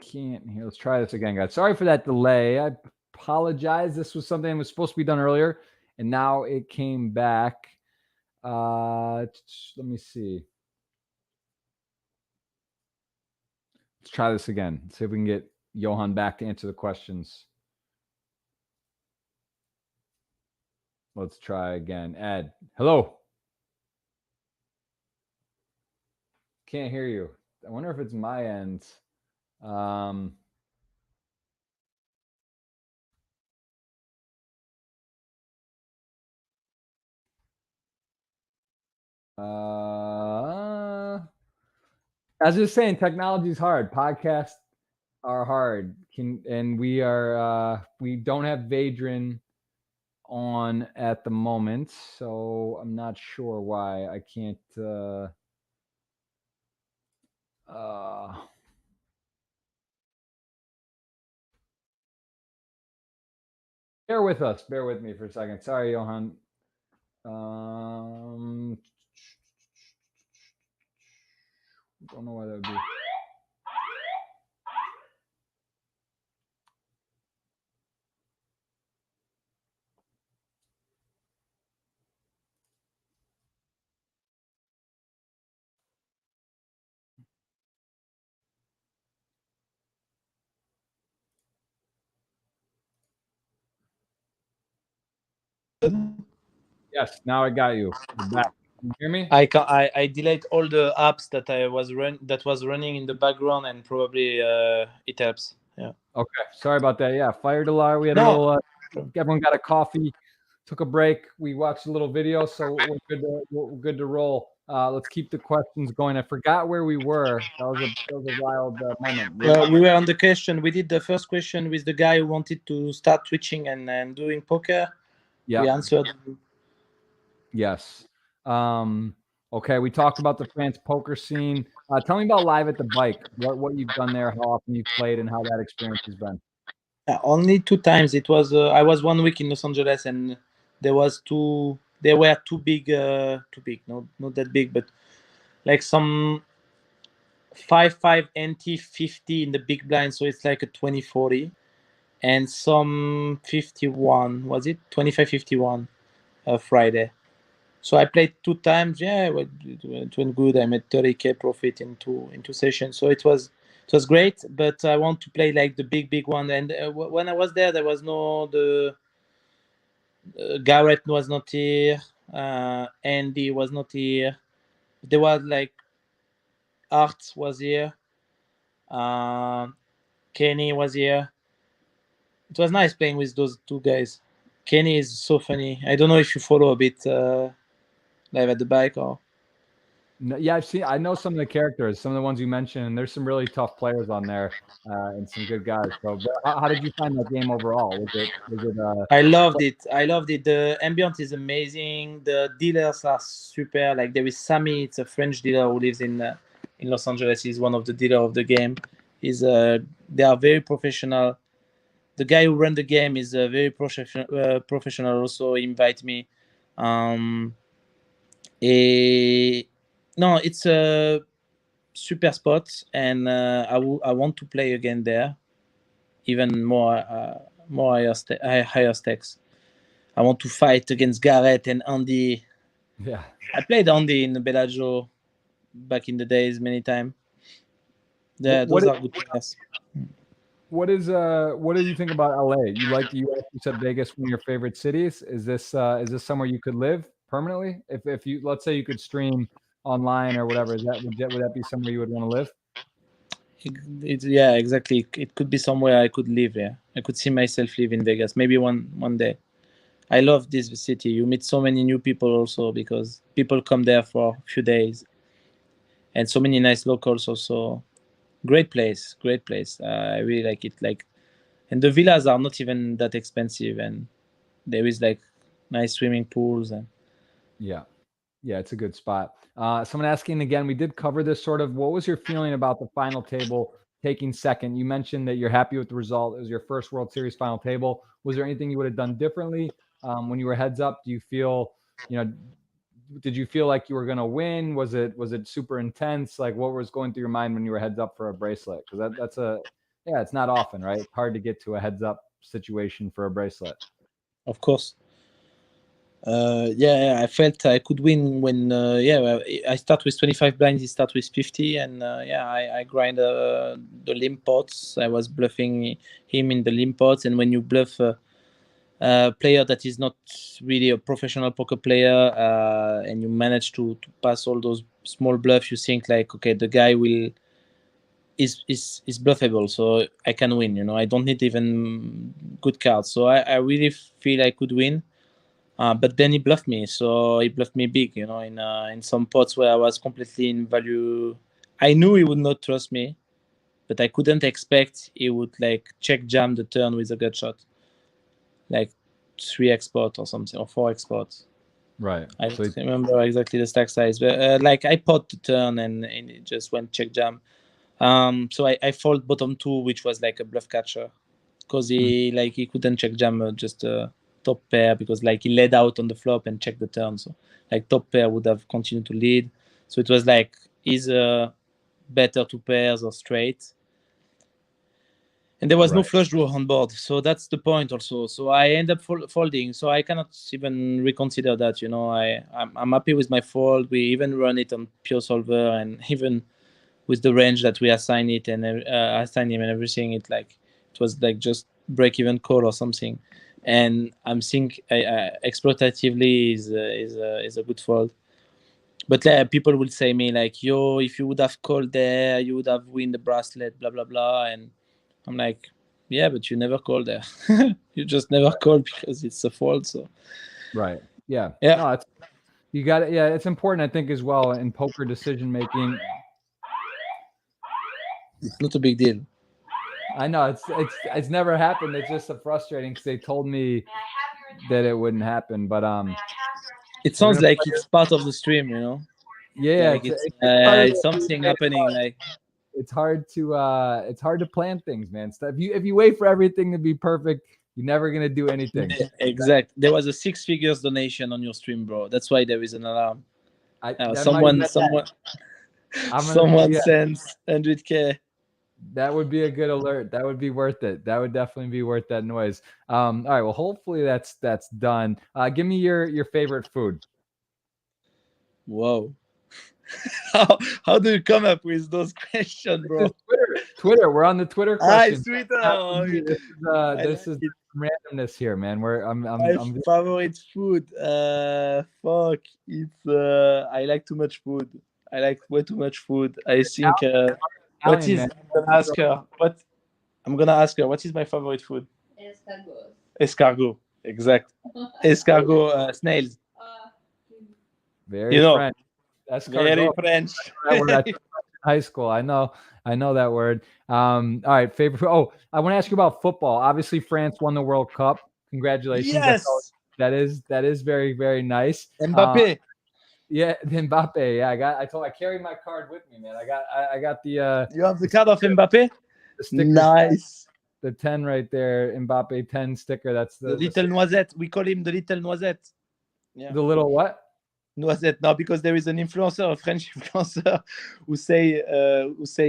[SPEAKER 1] can't hear. Let's try this again, guys. Sorry for that delay. I apologize. This was something that was supposed to be done earlier, and now it came back. Let me see. Let's try this again. See if we can get Johan back to answer the questions. Let's try again. Ed, hello. Can't hear you. I wonder if it's my end. I was just saying, technology is hard. Podcasts are hard. And we don't have Vadran on at the moment, so I'm not sure why I can't. Bear with us. Bear with me for a second. Sorry, Johan. Don't know why that would be. Yes, now I got you. You're back. Can you hear me?
[SPEAKER 4] I delete all the apps that was running in the background, and probably it helps. Yeah.
[SPEAKER 1] Okay. Sorry about that. Yeah. Fire alarm. We had a little. Everyone got a coffee. Took a break. We watched a little video, so we're good to roll. Let's keep the questions going. I forgot where we were. That was a wild moment.
[SPEAKER 4] We were on the question. We did the first question with the guy who wanted to start twitching and doing poker.
[SPEAKER 1] Yeah.
[SPEAKER 4] We answered.
[SPEAKER 1] Yes. Okay. We talked about the France poker scene. Tell me about Live at the Bike. What you've done there, how often you've played, and how that experience has been.
[SPEAKER 4] Only 2 times. It was I was 1 week in Los Angeles, and there were too big, not that big, but like some 5-5 NT 50 in the big blind, so it's like a 20-40, and some 51, was it 25-51 Friday. So I played 2 times. Yeah, it went good. I made 30K profit in two sessions, so it was great. But I want to play like the big one. And when I was there was no Garrett was not here, Andy was not here. There was like Art was here, Kenny was here. It was nice playing with those 2 guys. Kenny is so funny. I don't know if you follow a bit Live at the Bike or.
[SPEAKER 1] No, yeah, I know some of the characters, some of the ones you mentioned, and there's some really tough players on there, and some good guys. So, how did you find that game overall? Was it?
[SPEAKER 4] I loved it. The ambient is amazing. The dealers are super. Like there is Sammy. It's a French dealer who lives in Los Angeles. He's one of the dealer of the game. They are very professional. The guy who ran the game is very professional. Also, invite me. No, it's a super spot, and I want to play again there, even more higher stakes. I want to fight against Garrett and Andy.
[SPEAKER 1] Yeah,
[SPEAKER 4] I played Andy in Bellagio back in the days many times. Those are good players.
[SPEAKER 1] What do you think about LA? You like the US, you said Vegas, one of your favorite cities. Is this somewhere you could live permanently? If you, let's say you could stream online or whatever, would that be somewhere you would want to live?
[SPEAKER 4] Yeah, exactly. It could be somewhere I could live. Yeah, I could see myself live in Vegas. Maybe one day. I love this city. You meet so many new people also because people come there for a few days, and so many nice locals also. Great place, great place. I really like it. Like, and the villas are not even that expensive, and there is like nice swimming pools and.
[SPEAKER 1] Yeah. Yeah, it's a good spot. Someone asking again, we did cover this sort of. What was your feeling about the final table taking second? You mentioned that you're happy with the result. It was your first World Series final table. Was there anything you would have done differently when you were heads up? Do you feel, did you feel like you were going to win? Was it super intense? Like what was going through your mind when you were heads up for a bracelet? Because it's not often, right? It's hard to get to a heads up situation for a bracelet.
[SPEAKER 4] Of course. I felt I could win when I start with 25 blinds, he start with 50, and I grind the limp pots. I was bluffing him in the limp pots, and when you bluff a player that is not really a professional poker player, and you manage to pass all those small bluffs, you think like, okay, the guy is bluffable, so I can win. I don't need even good cards, so I really feel I could win. But then he bluffed me, so he bluffed me big, in some pots where I was completely in value. I knew he would not trust me, but I couldn't expect he would like check jam the turn with a gut shot, like 3x pot or something, or 4x pot.
[SPEAKER 1] Right.
[SPEAKER 4] I don't remember exactly the stack size, but I pot the turn and it just went check jam. So I fold bottom two, which was like a bluff catcher, because he couldn't check jam just top pair, because like he led out on the flop and checked the turn, so like top pair would have continued to lead, so it was like either better two pairs or straight, and there was no flush draw on board, so that's the point also. So I end up folding, so I cannot even reconsider that. I'm happy with my fold. We even run it on pure solver, and even with the range that we assign it and assign him and everything, it was like just break even call or something. And I'm think exploitatively is a good fold. But people will say me like, yo, if you would have called there, you would have win the bracelet, blah blah blah. And I'm like, yeah, but you never called there. You just never called because it's a fold. So
[SPEAKER 1] right, yeah.
[SPEAKER 4] No,
[SPEAKER 1] you got it. Yeah, it's important, I think, as well in poker decision making.
[SPEAKER 4] It's not a big deal.
[SPEAKER 1] I know it's never happened. It's just frustrating because they told me that it wouldn't happen, but
[SPEAKER 4] it sounds like it's part of the stream,
[SPEAKER 1] Yeah,
[SPEAKER 4] like it's something happening. Like
[SPEAKER 1] it's hard to plan things, man. If you wait for everything to be perfect, you're never gonna do anything.
[SPEAKER 4] Exact. There was a 6 figures donation on your stream, bro. That's why there is an alarm. Someone sends 100K.
[SPEAKER 1] That would be a good alert. That would be worth it. That would definitely be worth that noise. All right. Well, hopefully that's done. Give me your favorite food.
[SPEAKER 4] Whoa. How do you come up with those questions, bro?
[SPEAKER 1] Twitter. We're on the Twitter question.
[SPEAKER 4] Twitter.
[SPEAKER 1] This is randomness here, man.
[SPEAKER 4] My favorite food. Fuck. It's I like too much food. I like way too much food. I think. I'm gonna ask her. What is my favorite food? Escargot. Exact. Escargot. Snails.
[SPEAKER 1] Very French.
[SPEAKER 4] Very French.
[SPEAKER 1] High school. I know that word. All right. Favorite food. Oh, I want to ask you about football. Obviously, France won the World Cup. Congratulations.
[SPEAKER 4] Yes.
[SPEAKER 1] That is very, very nice.
[SPEAKER 4] Mbappe.
[SPEAKER 1] Yeah, Mbappe. Yeah, I carried my card with me, man. I got the.
[SPEAKER 4] You have the card of Mbappe? Nice.
[SPEAKER 1] The 10 right there, Mbappe 10 sticker. That's the
[SPEAKER 4] little noisette. We call him the little noisette.
[SPEAKER 1] Yeah. The little what?
[SPEAKER 4] Noisette. No, because there is an influencer, a French influencer, who say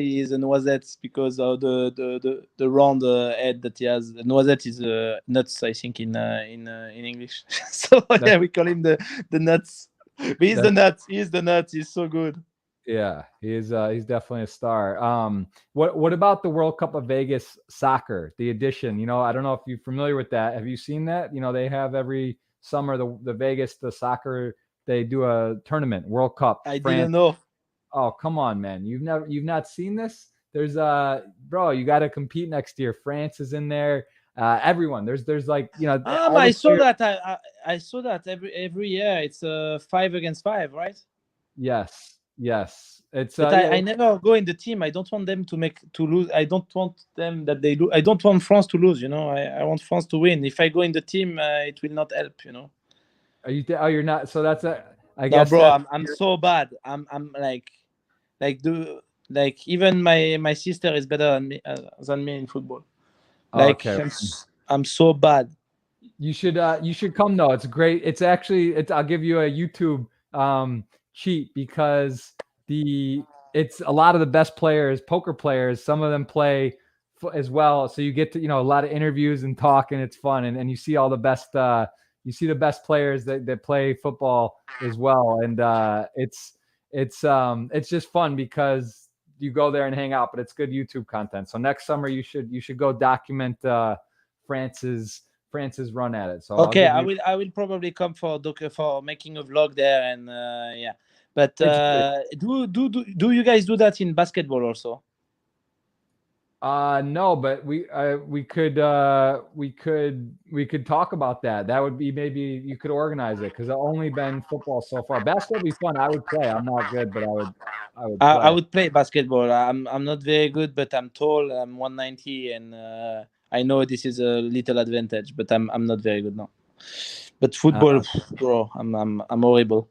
[SPEAKER 4] he's a noisette because of the round head that he has. The noisette is nuts, I think, in English. So we call him the nuts. But he's the nuts. He's so good.
[SPEAKER 1] Yeah, he's definitely a star. What about the World Cup of Vegas soccer, the edition? You know, I don't know if you're familiar with that. Have you seen that? You know, they have every summer the Vegas the soccer, they do a tournament, World Cup.
[SPEAKER 4] I
[SPEAKER 1] France.
[SPEAKER 4] didn't know.
[SPEAKER 1] Oh, come on, man. You've not seen this? There's bro, you got to compete next year. France is in there. Everyone. There's like, you know, all
[SPEAKER 4] I
[SPEAKER 1] the
[SPEAKER 4] saw
[SPEAKER 1] players-
[SPEAKER 4] that. I saw that every year. It's 5 against 5, right?
[SPEAKER 1] Yes. It's
[SPEAKER 4] But
[SPEAKER 1] yeah,
[SPEAKER 4] I never go in the team. I don't want them to lose. I don't want them that they lose. I don't want France to lose. You know, I want France to win. If I go in the team, it will not help. You know.
[SPEAKER 1] Are you oh, you're not. So that's I
[SPEAKER 4] No,
[SPEAKER 1] guess
[SPEAKER 4] bro,
[SPEAKER 1] that
[SPEAKER 4] I'm so bad. I'm like even my sister is better than me in football. Like
[SPEAKER 1] okay.
[SPEAKER 4] I'm so bad.
[SPEAKER 1] You should come though. It's great. It's actually I'll give you a YouTube cheat because it's a lot of the best players, poker players, some of them play as well. So you get to, you know, a lot of interviews and talk, and it's fun, and you see all the best you see the best players that play football as well. And it's just fun because you go there and hang out, but it's good YouTube content. So next summer you should go document France's run at it. So
[SPEAKER 4] Okay, I will probably come for making a vlog there, and yeah. But do you guys do that in basketball also?
[SPEAKER 1] No, but we could talk about that. That would be, maybe you could organize it, because I've only been football so far. Basketball would be fun. I would play. I'm not good, but I would play.
[SPEAKER 4] I would play basketball. I'm not very good, but I'm tall. I'm 190, and I know this is a little advantage, but I'm not very good now. But football, bro, I'm horrible.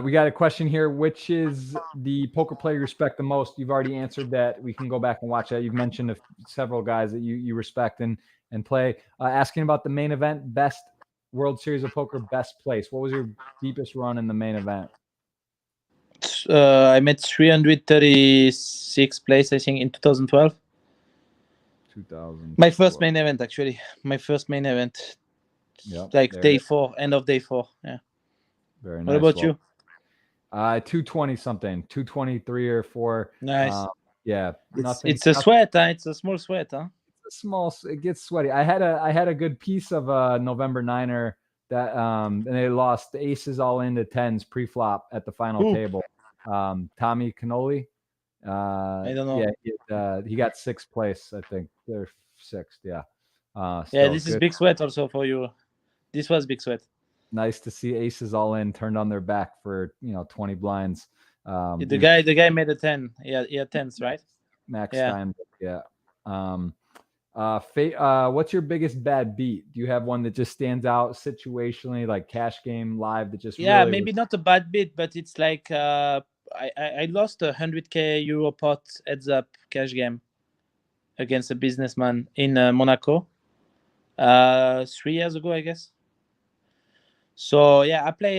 [SPEAKER 1] We got a question here. Which is the poker player you respect the most? You've already answered that. We can go back and watch that. You've mentioned several guys that you respect and play. Asking about the main event, best World Series of Poker, best place. What was your deepest run in the main event?
[SPEAKER 4] I made 336 place, I think, in 2012.
[SPEAKER 1] 2000.
[SPEAKER 4] My first main event, actually. My first main event.
[SPEAKER 1] Yep,
[SPEAKER 4] like day 4, end of day 4. Yeah.
[SPEAKER 1] Very nice.
[SPEAKER 4] What about you?
[SPEAKER 1] 220 something, 223 or 4.
[SPEAKER 4] Nice.
[SPEAKER 1] Yeah,
[SPEAKER 4] it's a sweat, huh? It's a small sweat, huh?
[SPEAKER 1] It's a small. It gets sweaty. I had a good piece of November Niner that and they lost the aces all into 10s pre-flop at the final table. Tommy Cannoli.
[SPEAKER 4] I don't know.
[SPEAKER 1] Yeah, he got 6th place, I think. They're 6th. Yeah.
[SPEAKER 4] Yeah, this is big sweat also for you. This was big sweat.
[SPEAKER 1] Nice to see aces all in, turned on their back for 20 blinds.
[SPEAKER 4] The guy made a 10. Yeah, he had 10s, right?
[SPEAKER 1] Max Stein. Yeah. What's your biggest bad beat? Do you have one that just stands out situationally, like cash game live, that just really
[SPEAKER 4] maybe not a bad beat, but it's like I lost a 100k euro pot heads up cash game against a businessman in Monaco 3 years ago, I guess. So yeah, I play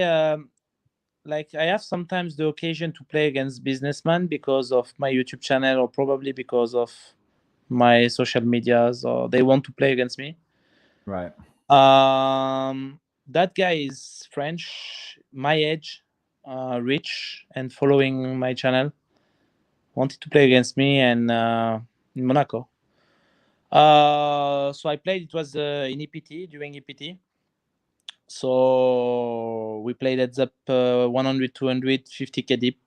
[SPEAKER 4] like I have sometimes the occasion to play against businessmen because of my YouTube channel, or probably because of my social medias, or they want to play against me.
[SPEAKER 1] Right.
[SPEAKER 4] That guy is French, my age, rich, and following my channel. Wanted to play against me, and in Monaco. So I played. It was in EPT, during EPT. So we played heads up 100, 200, 50k deep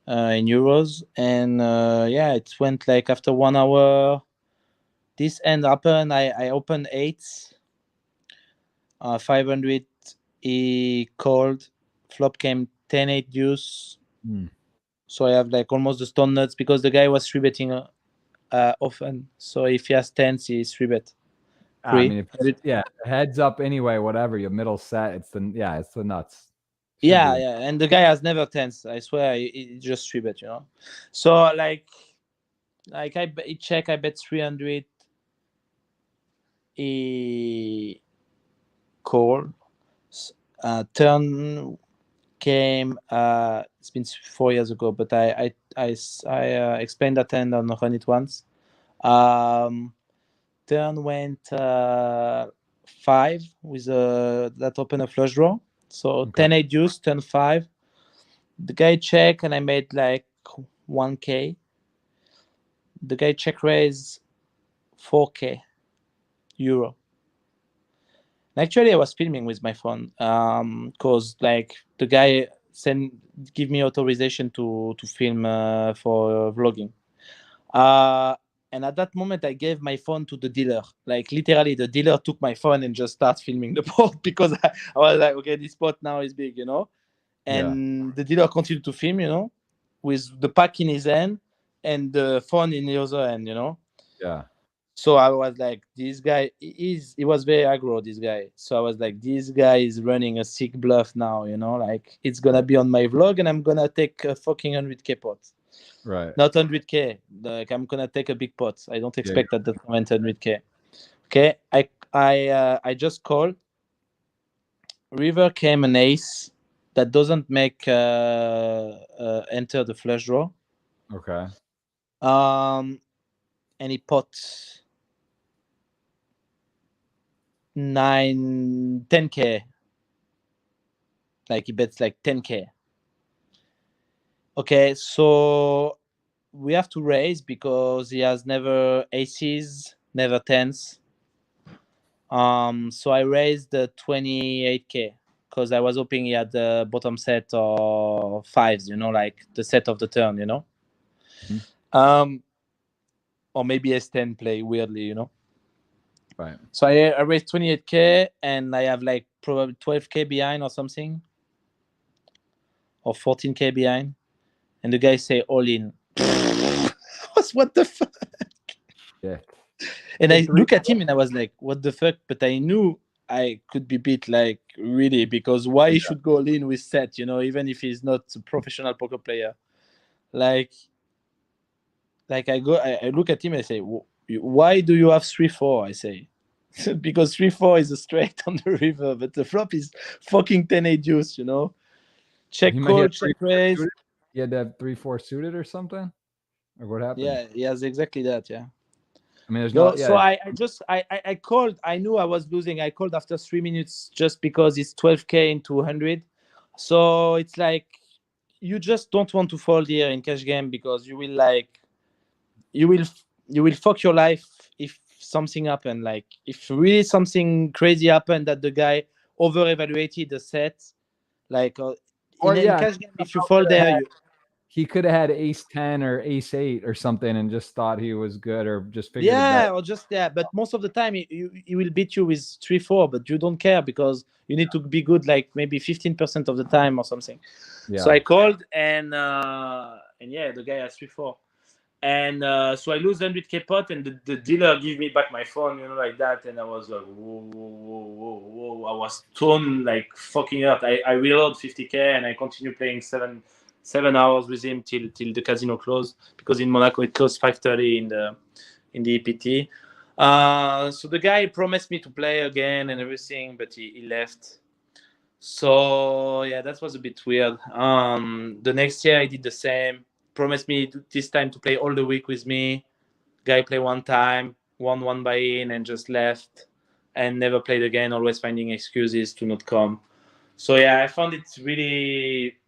[SPEAKER 4] in euros, and yeah, it went like after 1 hour. This end happened. I opened 8s, 500. He called. Flop came 10-8 deuce. So I have like almost the stone nuts, because the guy was 3-betting often. So if he has 10s, he's 3-bet.
[SPEAKER 1] I mean, heads up anyway, whatever, your middle set, it's the nuts.
[SPEAKER 4] Yeah, and the guy has never 10s. I swear, he just 3-bet, So like I check, I bet 300. He called. Turn came. It's been 4 years ago, but I explained that hand on Run It Once. Turn went 5 with that open a flush draw. So 10-8 deuce, turn 5. The guy check and I made like 1K. The guy check raise 4K euro. Actually, I was filming with my phone because like the guy give me authorization to film for vlogging. And at that moment, I gave my phone to the dealer. Like literally, the dealer took my phone and just started filming the pot because I was like, okay, this pot now is big, And the dealer continued to film, with the pack in his hand and the phone in the other hand,
[SPEAKER 1] Yeah.
[SPEAKER 4] So I was like, this guy he was very aggro, this guy. So I was like, this guy is running a sick bluff now, like it's gonna be on my vlog and I'm gonna take a fucking 100K pot.
[SPEAKER 1] Right.
[SPEAKER 4] Not 100K. Like I'm gonna take a big pot. I don't expect at that moment 100K. Okay. I just called. River came an ace that doesn't make enter the flush draw.
[SPEAKER 1] Okay.
[SPEAKER 4] And he pot 10K. Like he bets like 10K. Okay, so we have to raise because he has never aces, never tens. So I raised the 28K because I was hoping he had the bottom set or fives, like the set of the turn,
[SPEAKER 1] Mm-hmm.
[SPEAKER 4] Or maybe S10 play weirdly,
[SPEAKER 1] Right.
[SPEAKER 4] So I raised 28K and I have like probably 12K behind or something, or 14K behind, and the guy say all in. What the fuck?
[SPEAKER 1] Yeah.
[SPEAKER 4] And I look at him and I was like, what the fuck? But I knew I could be beat, like really, because why he should go all in with set, even if he's not a professional poker player. Like I look at him and I say, why do you have 3-4? I say, because 3-4 is a straight on the river, but the flop is fucking 10-8 deuce, Check call, check raise.
[SPEAKER 1] He had to have 3-4 suited or something? Or what happened?
[SPEAKER 4] Yeah, he has exactly that, yeah.
[SPEAKER 1] I mean, there's
[SPEAKER 4] No,
[SPEAKER 1] no. Yeah.
[SPEAKER 4] so I called. I knew I was losing. I called after 3 minutes just because it's 12K into 100. So it's like you just don't want to fold here in cash game because you will fuck your life if something happened. Like if really something crazy happened that the guy over evaluated the set, like in cash game, if you fold there,
[SPEAKER 1] he could have had ace 10 or ace 8 or something and just thought he was good or just figured it out.
[SPEAKER 4] or just but most of the time he will beat you with 3-4, but you don't care because you need to be good like maybe 15% of the time or something. So I called and yeah, the guy has 3-4 and so I lose 100K pot and the dealer give me back my phone, like that, and I was like whoa. I was torn like fucking hurt. I reload 50K and I continue playing 7 hours with him till the casino closed, because in Monaco it closed 5:30 in the EPT. So the guy promised me to play again and everything, but he left. So yeah, that was a bit weird. The next year I did the same. Promised me this time to play all the week with me. Guy play one time, won one buy-in and just left and never played again, always finding excuses to not come. So yeah, I found it really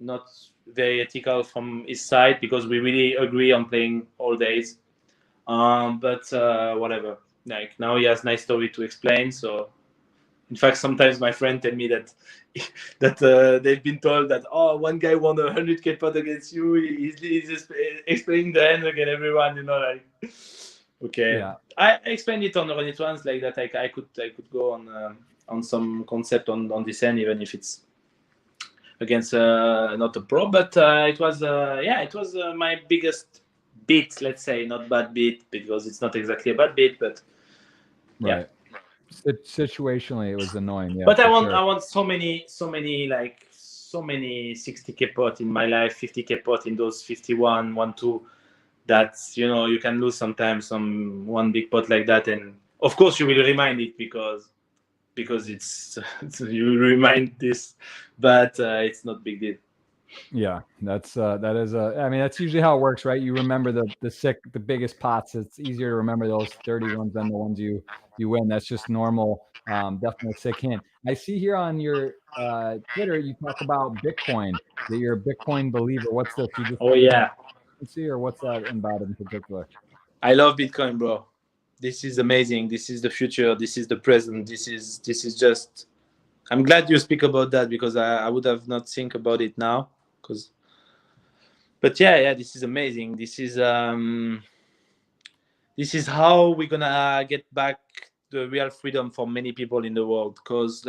[SPEAKER 4] not very ethical from his side because we really agree on playing all days. But whatever. Like now he has nice story to explain. So in fact, sometimes my friend tell me that they've been told that one guy won 100K pot against you. He's just explaining the hand again. Everyone, like okay. Yeah. I explained it on Run It Once like that. I could go on some concept on this end, even if it's against not a pro, but it was my biggest beat, let's say, not bad beat because it's not exactly a bad beat, but
[SPEAKER 1] right. Situationally it was annoying, yeah.
[SPEAKER 4] But I want so many 60K pot in my life, 50K pot in those 51, 1-2, that you can lose sometimes some one big pot like that, and of course you will remind it because it's you remind this, but it's not big deal.
[SPEAKER 1] Yeah, that's I mean, that's usually how it works, right? You remember the biggest pots. It's easier to remember those 30 ones than the ones you win. That's just normal Definitely a sick hand. I see here on your Twitter you talk about Bitcoin, that you're a Bitcoin believer. What's this? You just
[SPEAKER 4] Oh yeah,
[SPEAKER 1] see, or what's that about in particular?
[SPEAKER 4] I love Bitcoin, bro. This is amazing. This is the future. This is the present. This is just. I'm glad you speak about that because I would have not think about it now. But yeah, this is amazing. This is how we're gonna get back the real freedom for many people in the world. Because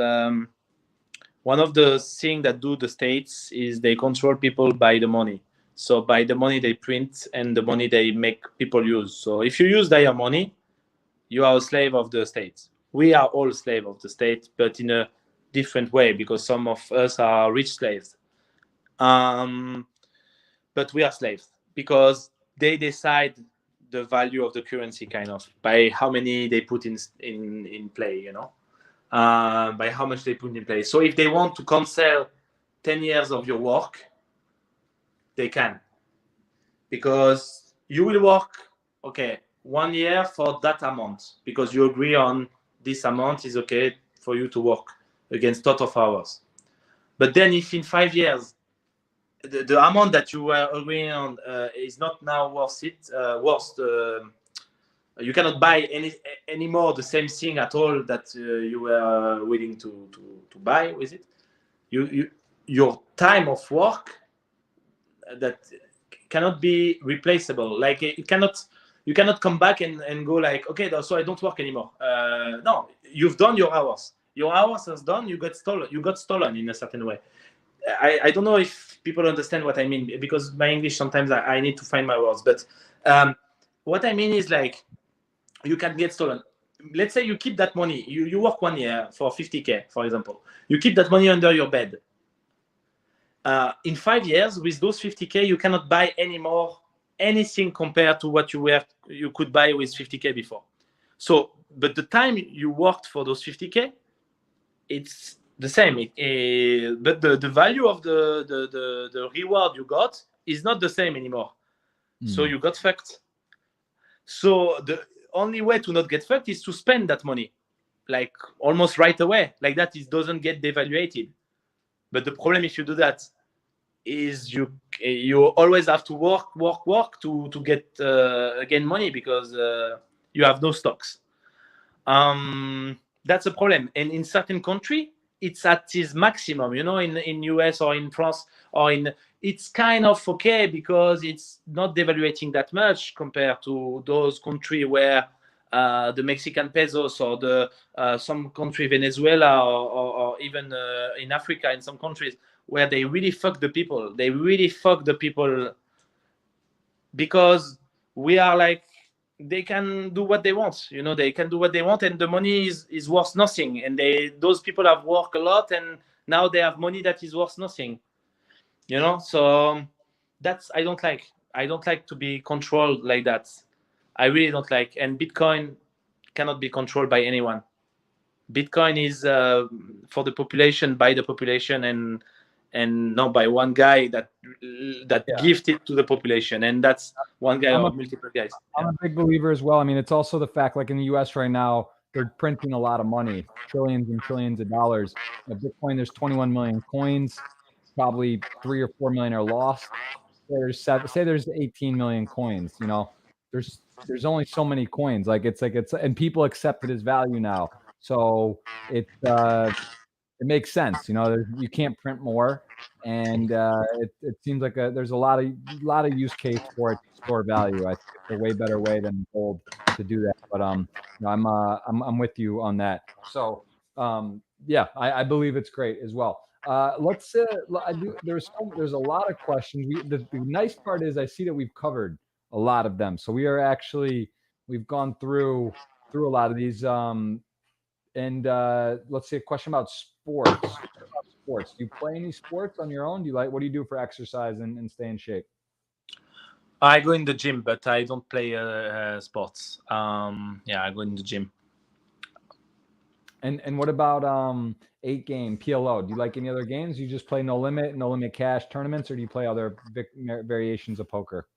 [SPEAKER 4] one of the things that do the states is they control people by the money. So by the money they print and the money they make people use. So if you use their money, you are a slave of the state. We are all slave of the state, but in a different way because some of us are rich slaves. But we are slaves because they decide the value of the currency kind of by how many they put in play, you know, by how much they put in play. So if they want to cancel 10 years of your work, they can, because you will work, okay, 1 year for that amount because you agree on this amount is okay for you to work against lot of hours. But then if in 5 years the amount that you were agreeing on is not now worth it, you cannot buy anymore the same thing at all that you were willing to buy with it. Your time of work that cannot be replaceable. Like you cannot come back and go like, okay, so I don't work anymore. No, you've done your hours. Your hours is done. You got stolen in a certain way. I don't know if people understand what I mean because my English sometimes I need to find my words. But what I mean is like you can get stolen. Let's say you keep that money. You work 1 year for 50K, for example. You keep that money under your bed. In 5 years, with those 50K, you cannot buy anymore anything compared to what you could buy with 50K before. So, but the time you worked for those 50K, it's the same. But the value of the reward you got is not the same anymore. So you got fucked. So the only way to not get fucked is to spend that money, like almost right away. Like that, it doesn't get devaluated. But the problem if you do that is you always have to work to get again money because you have no stocks. That's a problem. And in certain country, it's at its maximum. You know, in US or in France or it's kind of okay because it's not devaluating that much compared to those countries where the Mexican pesos or the some country Venezuela or even in Africa in some countries where they really fuck the people. They really fuck the people because we are like, they can do what they want. You know, they can do what they want and the money is worth nothing. And those people have worked a lot and now they have money that is worth nothing. You know, so that's I don't like to be controlled like that. I really don't like. And Bitcoin cannot be controlled by anyone. Bitcoin is for the population, by the population, and not by one guy that gifted to the population. And that's one guy or multiple guys.
[SPEAKER 1] I'm a big believer as well. I mean, it's also the fact, like in the US right now, they're printing a lot of money, trillions and trillions of dollars. Bitcoin, there's 21 million coins. Probably 3 or 4 million are lost. Say there's 18 million coins. You know, there's only so many coins. It's and people accept it as value now. So it makes sense. You know, you can't print more, and it seems like there's a lot of use case for it to store value. I think it's a way better way than gold to do that. But you know, I'm with you on that. So yeah, I believe it's great as well. Let's there's a lot of questions. The nice part is I see that we've covered a lot of them. So we've gone through a lot of these. And let's see, a question about sports. Do you play any sports on your own? What do you do for exercise and stay in shape?
[SPEAKER 4] I go in the gym, but I don't play sports. Yeah, I go in the gym.
[SPEAKER 1] And what about 8-game PLO? Do you like any other games? You just play no limit cash tournaments, or do you play other variations of poker?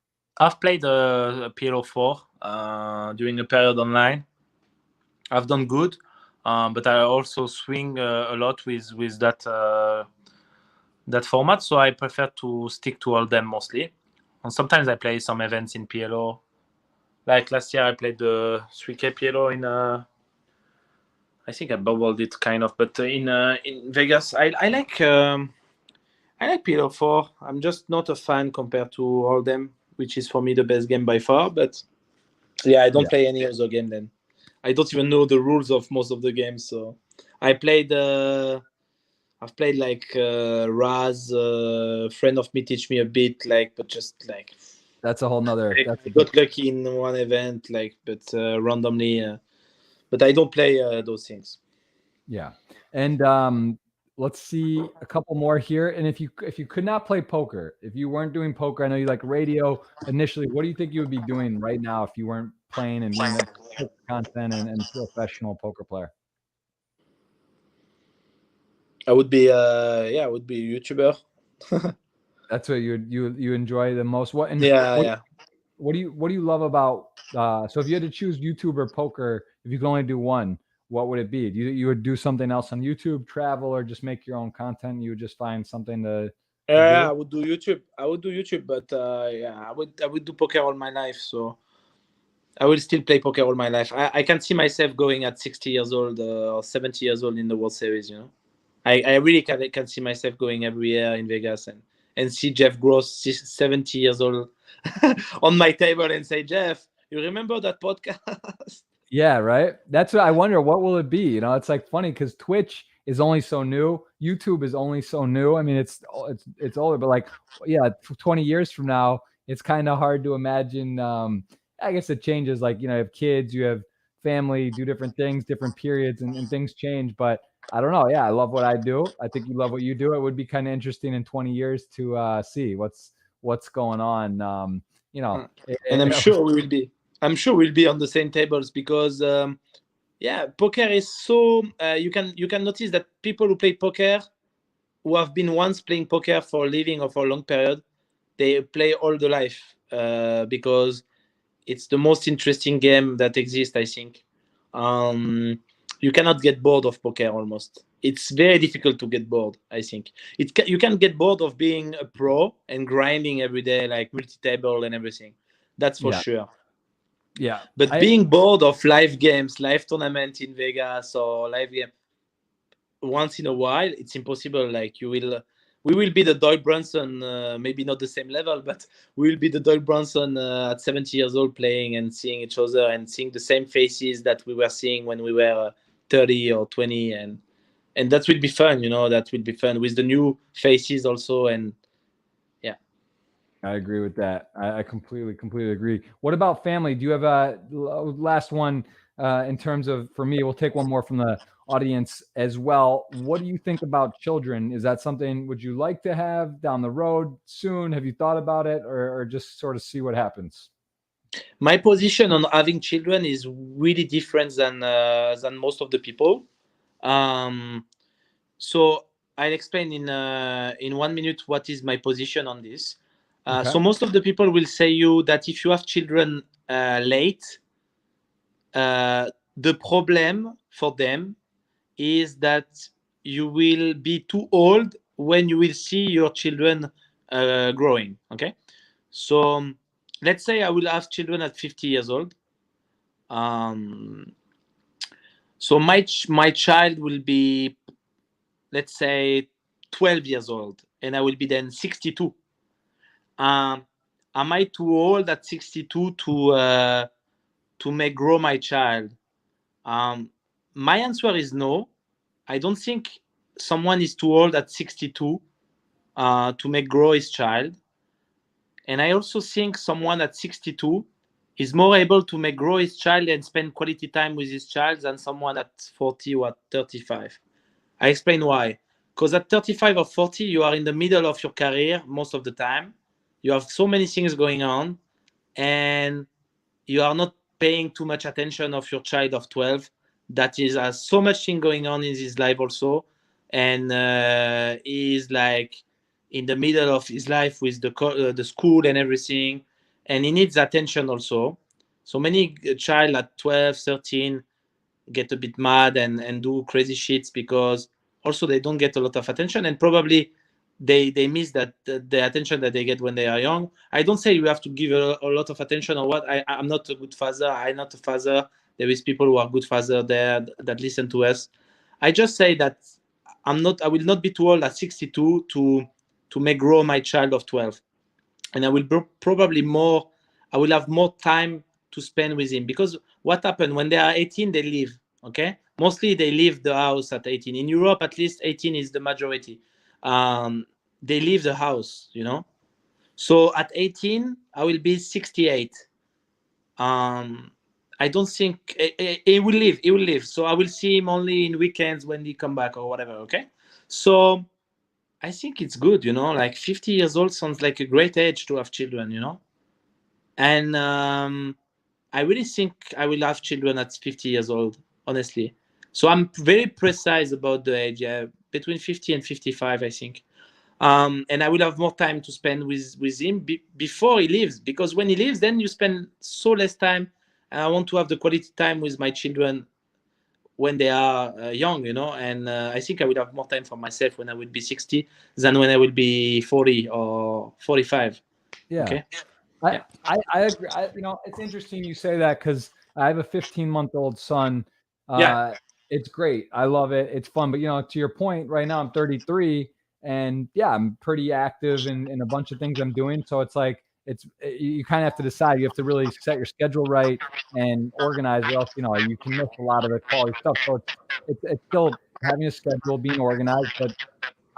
[SPEAKER 4] I've played PLO 4 during the period online. I've done good.
[SPEAKER 2] but I also swing a lot with that format. So I prefer to stick to all them mostly. And sometimes I play some events in PLO. Like last year, I played the 3K PLO in. I think I bubbled it kind of, but in Vegas, I like PLO 4. I'm just not a fan compared to all them, which is for me the best game by far. But yeah, I don't play any other game then. I don't even know the rules of most of the games. So I played. I've played like Raz. Friend of me teach me a bit, like, but just like.
[SPEAKER 1] That's a whole nother.
[SPEAKER 2] I got lucky in one event, like, but randomly. But I don't play those things.
[SPEAKER 1] Yeah, and let's see a couple more here. And if you could not play poker, if you weren't doing poker, I know you like radio initially. What do you think you would be doing right now if you weren't playing and being a poker content and professional poker player?
[SPEAKER 2] I would be I would be a YouTuber.
[SPEAKER 1] That's what you enjoy the most. What do you love about so if you had to choose YouTube or poker, if you could only do one, what would it be? You would do something else on YouTube, travel, or just make your own content? You would just find something to do?
[SPEAKER 2] I would do YouTube. But I would do poker all my life. So I will still play poker all my life. I can see myself going at 60 years old or 70 years old in the World Series. You know, I really can see myself going every year in Vegas and see Jeff Gross 70 years old on my table and say, Jeff, you remember that podcast?
[SPEAKER 1] Yeah, right. That's what I wonder. What will it be? You know, it's like funny because Twitch is only so new. YouTube is only so new. I mean, it's older, but like, yeah, 20 years from now, it's kind of hard to imagine. I guess it changes. Like, you know, you have kids, you have family, do different things, different periods, and things change. But I don't know. Yeah, I love what I do. I think you love what you do. It would be kind of interesting in 20 years to see what's going on. You know,
[SPEAKER 2] and I'm sure we will be. I'm sure we'll be on the same tables because, poker is so. You can notice that people who play poker, who have been once playing poker for a living or for a long period, they play all the life because it's the most interesting game that exists. I think you cannot get bored of poker almost. It's very difficult to get bored. I think you can get bored of being a pro and grinding every day, like multi-table and everything. That's for sure.
[SPEAKER 1] Yeah,
[SPEAKER 2] but being bored of live games, live tournament in Vegas or live game once in a while, it's impossible. Like we will be the Doyle Brunson, maybe not the same level, but we will be the Doyle Brunson at 70 years old playing and seeing each other and seeing the same faces that we were seeing when we were 30 or 20, and that will be fun. You know, that will be fun with the new faces also. And
[SPEAKER 1] I agree with that. I completely agree. What about family? Do you have a last one in terms of, for me, we'll take one more from the audience as well. What do you think about children? Is that something, would you like to have down the road soon? Have you thought about it or just sort of see what happens?
[SPEAKER 2] My position on having children is really different than most of the people. So I'll explain in 1 minute what is my position on this.
[SPEAKER 1] Okay.
[SPEAKER 2] So most of the people will say you that if you have children late, the problem for them is that you will be too old when you will see your children growing. Okay, so let's say I will have children at 50 years old. So my child will be, let's say, 12 years old, and I will be then 62. Am I too old at 62 to make grow my child? My answer is no. I don't think someone is too old at 62 to make grow his child. And I also think someone at 62 is more able to make grow his child and spend quality time with his child than someone at 40 or at 35. I explain why. Because at 35 or 40, you are in the middle of your career most of the time. You have so many things going on, and you are not paying too much attention of your child of 12 that is has so much thing going on in his life also, and is like in the middle of his life with the school and everything, and he needs attention also. So many child at 12, 13
[SPEAKER 4] get a bit mad and do crazy shits, because also they don't get a lot of attention, and probably they miss that the attention that they get when they are young. I don't say you have to give a lot of attention or what. I'm not a good father. I'm not a father. There is people who are good father there that listen to us. I just say that I will not be too old at 62 to make grow my child of 12, and I will I will have more time to spend with him, because what happened when they are 18, they leave. Okay, mostly they leave the house at 18. In Europe, at least 18 is the majority. They leave the house, you know. So at 18, I will be 68. I don't think he will leave. He will leave. So I will see him only in weekends when he come back or whatever. Okay. So I think it's good, you know. Like 50 years old sounds like a great age to have children, you know. And I really think I will have children at 50 years old, honestly. So I'm very precise about the age. Yeah, between 50 and 55, I think. And I will have more time to spend with him before he leaves, because when he leaves, then you spend so less time. And I want to have the quality time with my children when they are young, you know. And I think I will have more time for myself when I will be 60 than when I will be 40 or 45.
[SPEAKER 1] Yeah.
[SPEAKER 4] Okay.
[SPEAKER 1] I agree. You know, it's interesting you say that, because I have a 15-month-old son.
[SPEAKER 4] Yeah.
[SPEAKER 1] It's great. I love it. It's fun. But, you know, to your point, right now I'm 33, and yeah, I'm pretty active in a bunch of things I'm doing. So it's like, you kind of have to decide. You have to really set your schedule right and organize, or else, you know, you can miss a lot of the quality stuff. So it's still having a schedule, being organized, but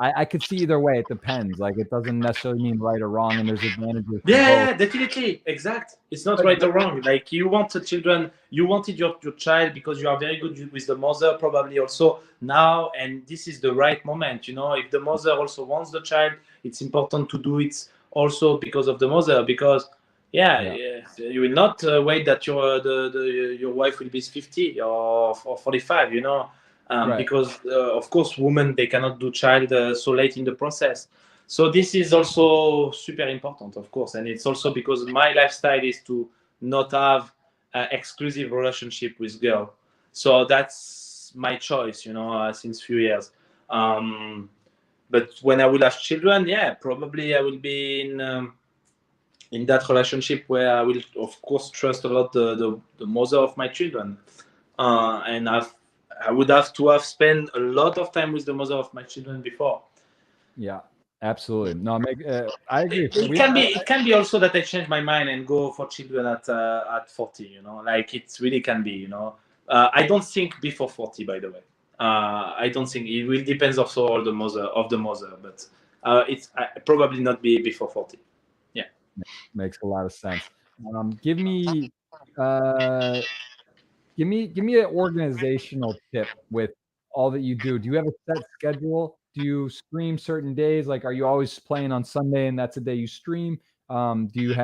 [SPEAKER 1] I could see either way. It depends. Like, it doesn't necessarily mean right or wrong, and there's advantages to both.
[SPEAKER 4] Yeah, definitely. Exact. It's not right or wrong. Like, you want the children, you wanted your child because you are very good with the mother, probably also now, and this is the right moment. You know, if the mother also wants the child, it's important to do it also because of the mother. Because you will not wait that your wife will be 50 or 45. You know,
[SPEAKER 1] Right.
[SPEAKER 4] because of course, women, they cannot do child so late in the process. So this is also super important, of course, and it's also because my lifestyle is to not have an exclusive relationship with girl. So that's my choice, you know, since few years. But when I will have children, yeah, probably I will be in that relationship where I will, of course, trust a lot the mother of my children, and I would have to have spent a lot of time with the mother of my children before.
[SPEAKER 1] Yeah, absolutely. No, I agree.
[SPEAKER 4] It can be also that I change my mind and go for children at 40. You know, like, it really can be. You know, I don't think before 40. By the way, I don't think it will depends also on the mother, but it's probably not be before 40. Yeah,
[SPEAKER 1] makes a lot of sense. Give me an organizational tip with all that you do. Do you have a set schedule? Do you stream certain days? Like, are you always playing on Sunday and that's the day you stream? Do you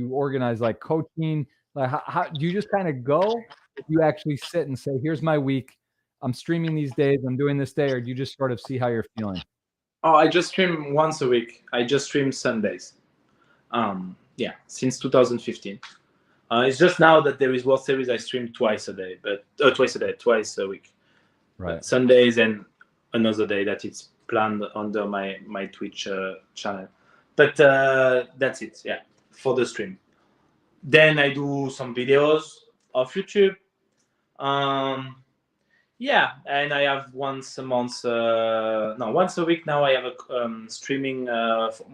[SPEAKER 1] organize like coaching? Like, how do you just kind of go? Do you actually sit and say, here's my week, I'm streaming these days, I'm doing this day, or do you just sort of see how you're feeling?
[SPEAKER 4] Oh, I just stream once a week. I just stream Sundays. Since 2015. It's just now that there is World Series, I stream twice a week.
[SPEAKER 1] Right.
[SPEAKER 4] But Sundays and another day that it's planned under my Twitch channel. But that's it, yeah, for the stream. Then I do some videos of YouTube. And I have once a week now. I have a streaming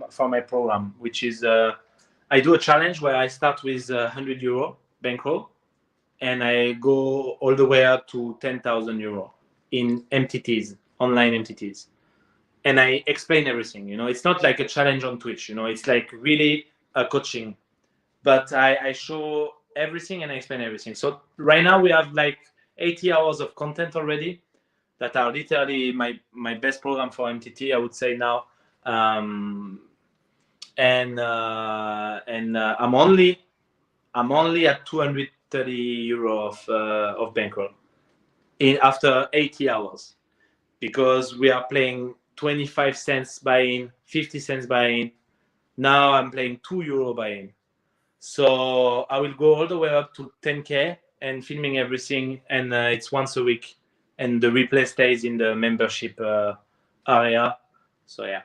[SPEAKER 4] for my program, which is I do a challenge where I start with €100 bankroll, and I go all the way up to €10,000 in MTTs, online MTTs, and I explain everything. You know, it's not like a challenge on Twitch. You know, it's like really a coaching, but I show everything and I explain everything. So right now we have like 80 hours of content already that are literally my best program for MTT, I would say now. And I'm only at €230 of bankroll after 80 hours, because we are playing 25 cents buy-in, 50 cents buy-in. Now I'm playing €2 buy-in. So I will go all the way up to 10K and filming everything, and it's once a week, and the replay stays in the membership area. So yeah,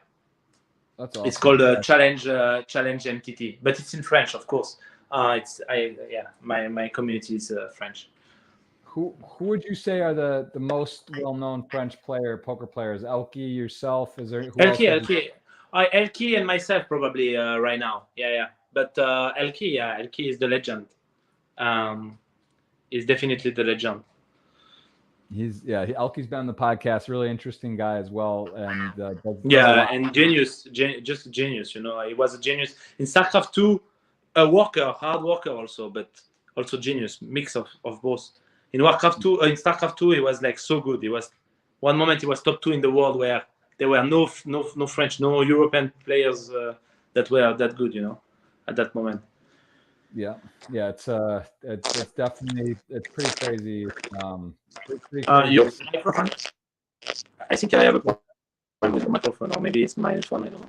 [SPEAKER 1] That's awesome.
[SPEAKER 4] it's called Challenge MTT, but it's in French, of course. My community is French.
[SPEAKER 1] Who would you say are the most well-known French poker players? Elke, yourself? Is there
[SPEAKER 4] Elke and myself probably right now. Yeah. But Elke is the legend. Is definitely the legend.
[SPEAKER 1] Elke's been on the podcast. Really interesting guy as well, and
[SPEAKER 4] and genius, just genius. You know, he was a genius in StarCraft 2, hard worker also, but also genius, mix of both. In StarCraft 2, he was like so good. He was one moment he was top 2 in the world, where there were no French, no European players that were that good. You know, at that moment.
[SPEAKER 1] Yeah, it's definitely pretty crazy.
[SPEAKER 4] Pretty crazy. Your microphone? I think I have a problem with the microphone, or maybe it's my phone. I don't know.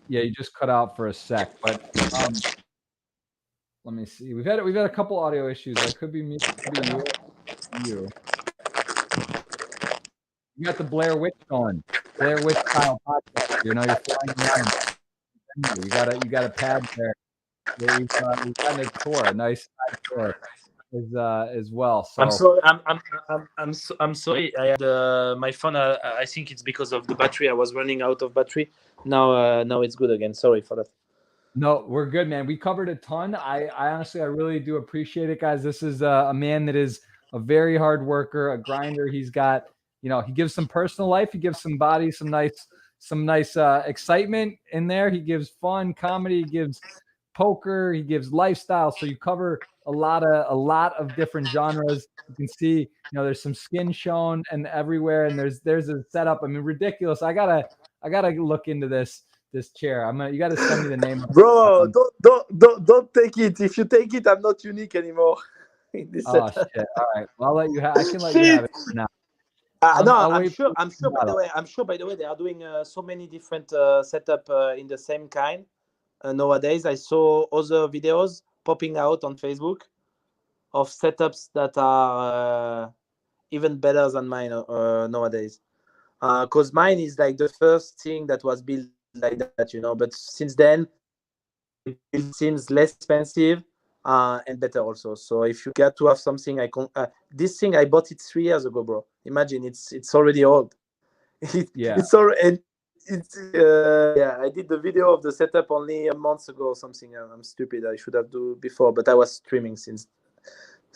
[SPEAKER 1] Yeah, you just cut out for a sec, but let me see. We've had a couple audio issues. That could be me. Could be you. You got the Blair Witch going. Blair Witch style podcast. You know, you're flying around. You got a pad there. We've gotten a tour, a nice tour as well. So
[SPEAKER 4] I'm sorry. I'm sorry. I had my phone. I think it's because of the battery. I was running out of battery. Now it's good again. Sorry for that.
[SPEAKER 1] No, we're good, man. We covered a ton. I honestly, I really do appreciate it, guys. This is a man that is a very hard worker, a grinder. He's got, he gives some personal life. He gives some body, some nice excitement in there. He gives fun, comedy. He gives poker. He gives lifestyle. So you cover a lot of different genres. You can see, there's some skin shown and everywhere, and there's a setup. I mean, ridiculous. I gotta look into this chair. You got to send me the name.
[SPEAKER 4] Bro, don't take it. If you take it, I'm not unique anymore.
[SPEAKER 1] Shit! All right, well, I'll let you have. I can let you have it for now.
[SPEAKER 4] I'm sure. By the way, they are doing so many different setup in the same kind nowadays. I saw other videos popping out on Facebook of setups that are even better than mine nowadays. Because mine is like the first thing that was built like that, but since then it seems less expensive and better also. So if you get to have something, this thing I bought it 3 years ago, bro. Imagine it's already old. It's already. I did the video of the setup only a month ago or something. I'm stupid. I should have done before, but I was streaming since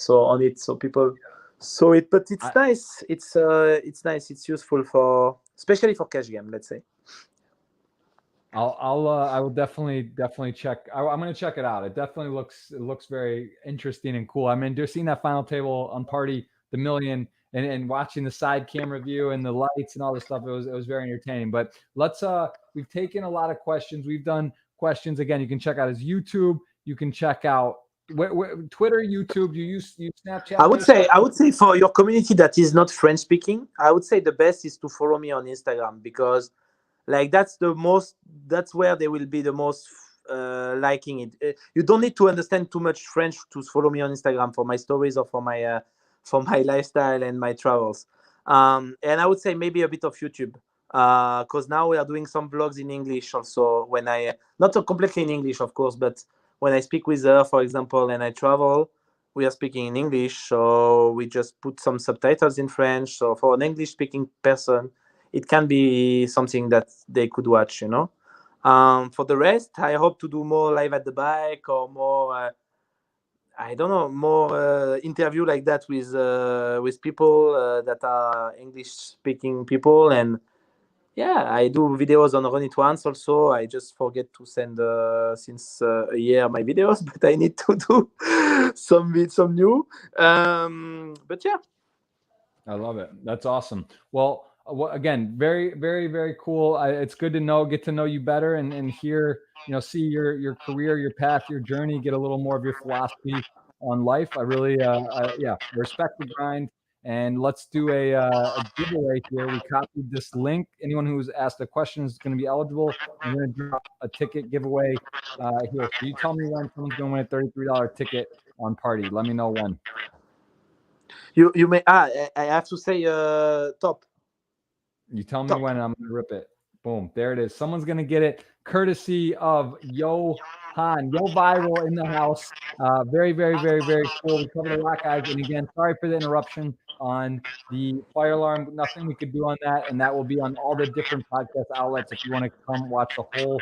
[SPEAKER 4] on it, so people saw it. But it's nice. It's nice. It's useful especially for cash game, let's say.
[SPEAKER 1] I will definitely check. I'm going to check it out. It definitely looks very interesting and cool. I mean, just seeing that final table on Party the Million and watching the side camera view and the lights and all this stuff, it was very entertaining. But we've taken a lot of questions. We've done questions. Again, you can check out his YouTube. You can check out Twitter, YouTube. Do you use Snapchat?
[SPEAKER 4] I would say for your community that is not French speaking, I would say the best is to follow me on Instagram, because like that's where they will be the most liking it. You don't need to understand too much French to follow me on Instagram for my stories or for my lifestyle and my travels. And I would say maybe a bit of YouTube, because now we are doing some vlogs in English also. When not completely in English, of course, but when I speak with her, for example, and I travel, we are speaking in English, so we just put some subtitles in French. So for an English-speaking person, it can be something that they could watch, For the rest, I hope to do more live at the bike or more, more interview like that with people that are English-speaking people. And yeah, I do videos on Run It Once also. I just forget to send since a year my videos, but I need to do some new. But yeah.
[SPEAKER 1] I love it. That's awesome. Well, again, very, very, very cool. It's good to get to know you better and hear, see your career, your path, your journey, get a little more of your philosophy on life. I really, respect the grind. And let's do a giveaway here. We copied this link. Anyone who's asked a question is going to be eligible. I'm going to drop a ticket giveaway here. So you tell me when someone's going to win a $33 ticket on party. Let me know when.
[SPEAKER 4] You may I have to say top.
[SPEAKER 1] You tell me
[SPEAKER 4] Top.
[SPEAKER 1] when, and I'm gonna rip it. Boom, there it is. Someone's gonna get it, courtesy of Johan, YoViral in the house. Very, very, very, very cool. We covered a lot, guys. And again, sorry for the interruption on the fire alarm. Nothing we could do on that, and that will be on all the different podcast outlets. If you want to come watch the whole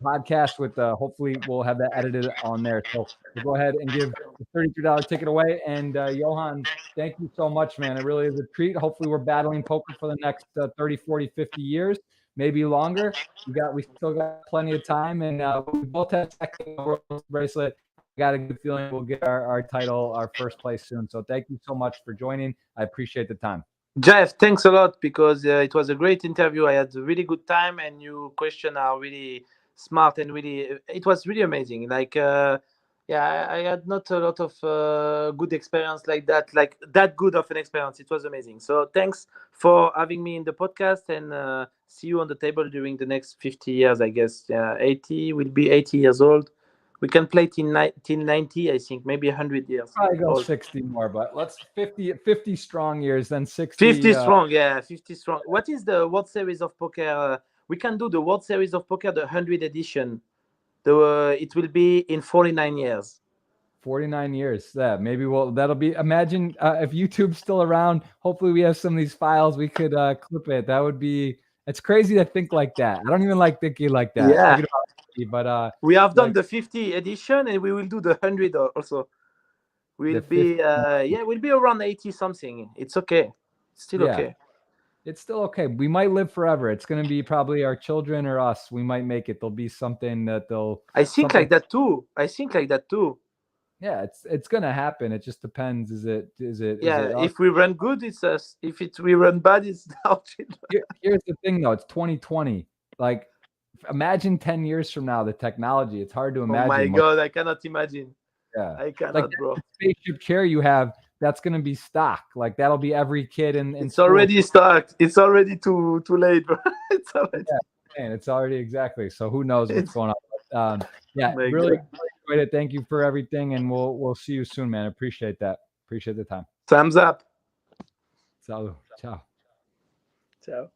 [SPEAKER 1] podcast with hopefully we'll have that edited on there. So we'll go ahead and give the $33 ticket away. And Johan, thank you so much, man. It really is a treat. Hopefully we're battling poker for the next 30, 40, 50 years, maybe longer. We still got plenty of time, and we both have second world bracelet. Got a good feeling we'll get our title, our first place soon. So thank you so much for joining. I appreciate the time.
[SPEAKER 4] Jeff, thanks a lot, because it was a great interview. I had a really good time, and your questions are really smart, and it was really amazing. Like, I had not a lot of good experience like that good of an experience. It was amazing. So thanks for having me in the podcast, and see you on the table during the next 50 years, I guess. 80, will be 80 years old. We can play till 90, I think, maybe 100 years.
[SPEAKER 1] Probably go
[SPEAKER 4] old.
[SPEAKER 1] 60 more, but let's 50 strong years, then 60.
[SPEAKER 4] 50 strong, yeah, 50 strong. What is the World Series of Poker? We can do the World Series of Poker, the 100 edition. It will be in 49 years.
[SPEAKER 1] 49 years. Yeah, maybe that'll be, imagine if YouTube's still around, hopefully we have some of these files, we could clip it. That would be, it's crazy to think like that. I don't even like thinking like that.
[SPEAKER 4] Yeah.
[SPEAKER 1] But
[SPEAKER 4] we have done the 50 edition, and we will do the 100 also. We'll be we'll be around 80 something. It's okay. It's still okay.
[SPEAKER 1] It's still okay. We might live forever. It's going to be probably our children or us. We might make it. There'll be something that they'll.
[SPEAKER 4] I think like that too.
[SPEAKER 1] Yeah, it's going to happen. It just depends. Is it?
[SPEAKER 4] Yeah. If we run good, it's us. If we run bad, it's our children.
[SPEAKER 1] Here's the thing, though. It's 2020. Like, imagine 10 years from now, the technology. It's hard to imagine.
[SPEAKER 4] Oh my God, I cannot imagine.
[SPEAKER 1] Yeah,
[SPEAKER 4] I cannot,
[SPEAKER 1] like
[SPEAKER 4] bro.
[SPEAKER 1] The spaceship chair you have, that's going to be stock. Like, that'll be every kid in
[SPEAKER 4] it's
[SPEAKER 1] school.
[SPEAKER 4] Already stocked. It's already too late, bro. It's already.
[SPEAKER 1] Yeah, and it's already exactly. So who knows what's going on? But, really enjoyed it. Thank you for everything, and we'll see you soon, man. I appreciate that. Appreciate the time.
[SPEAKER 4] Thumbs up.
[SPEAKER 1] So, ciao.
[SPEAKER 4] Ciao.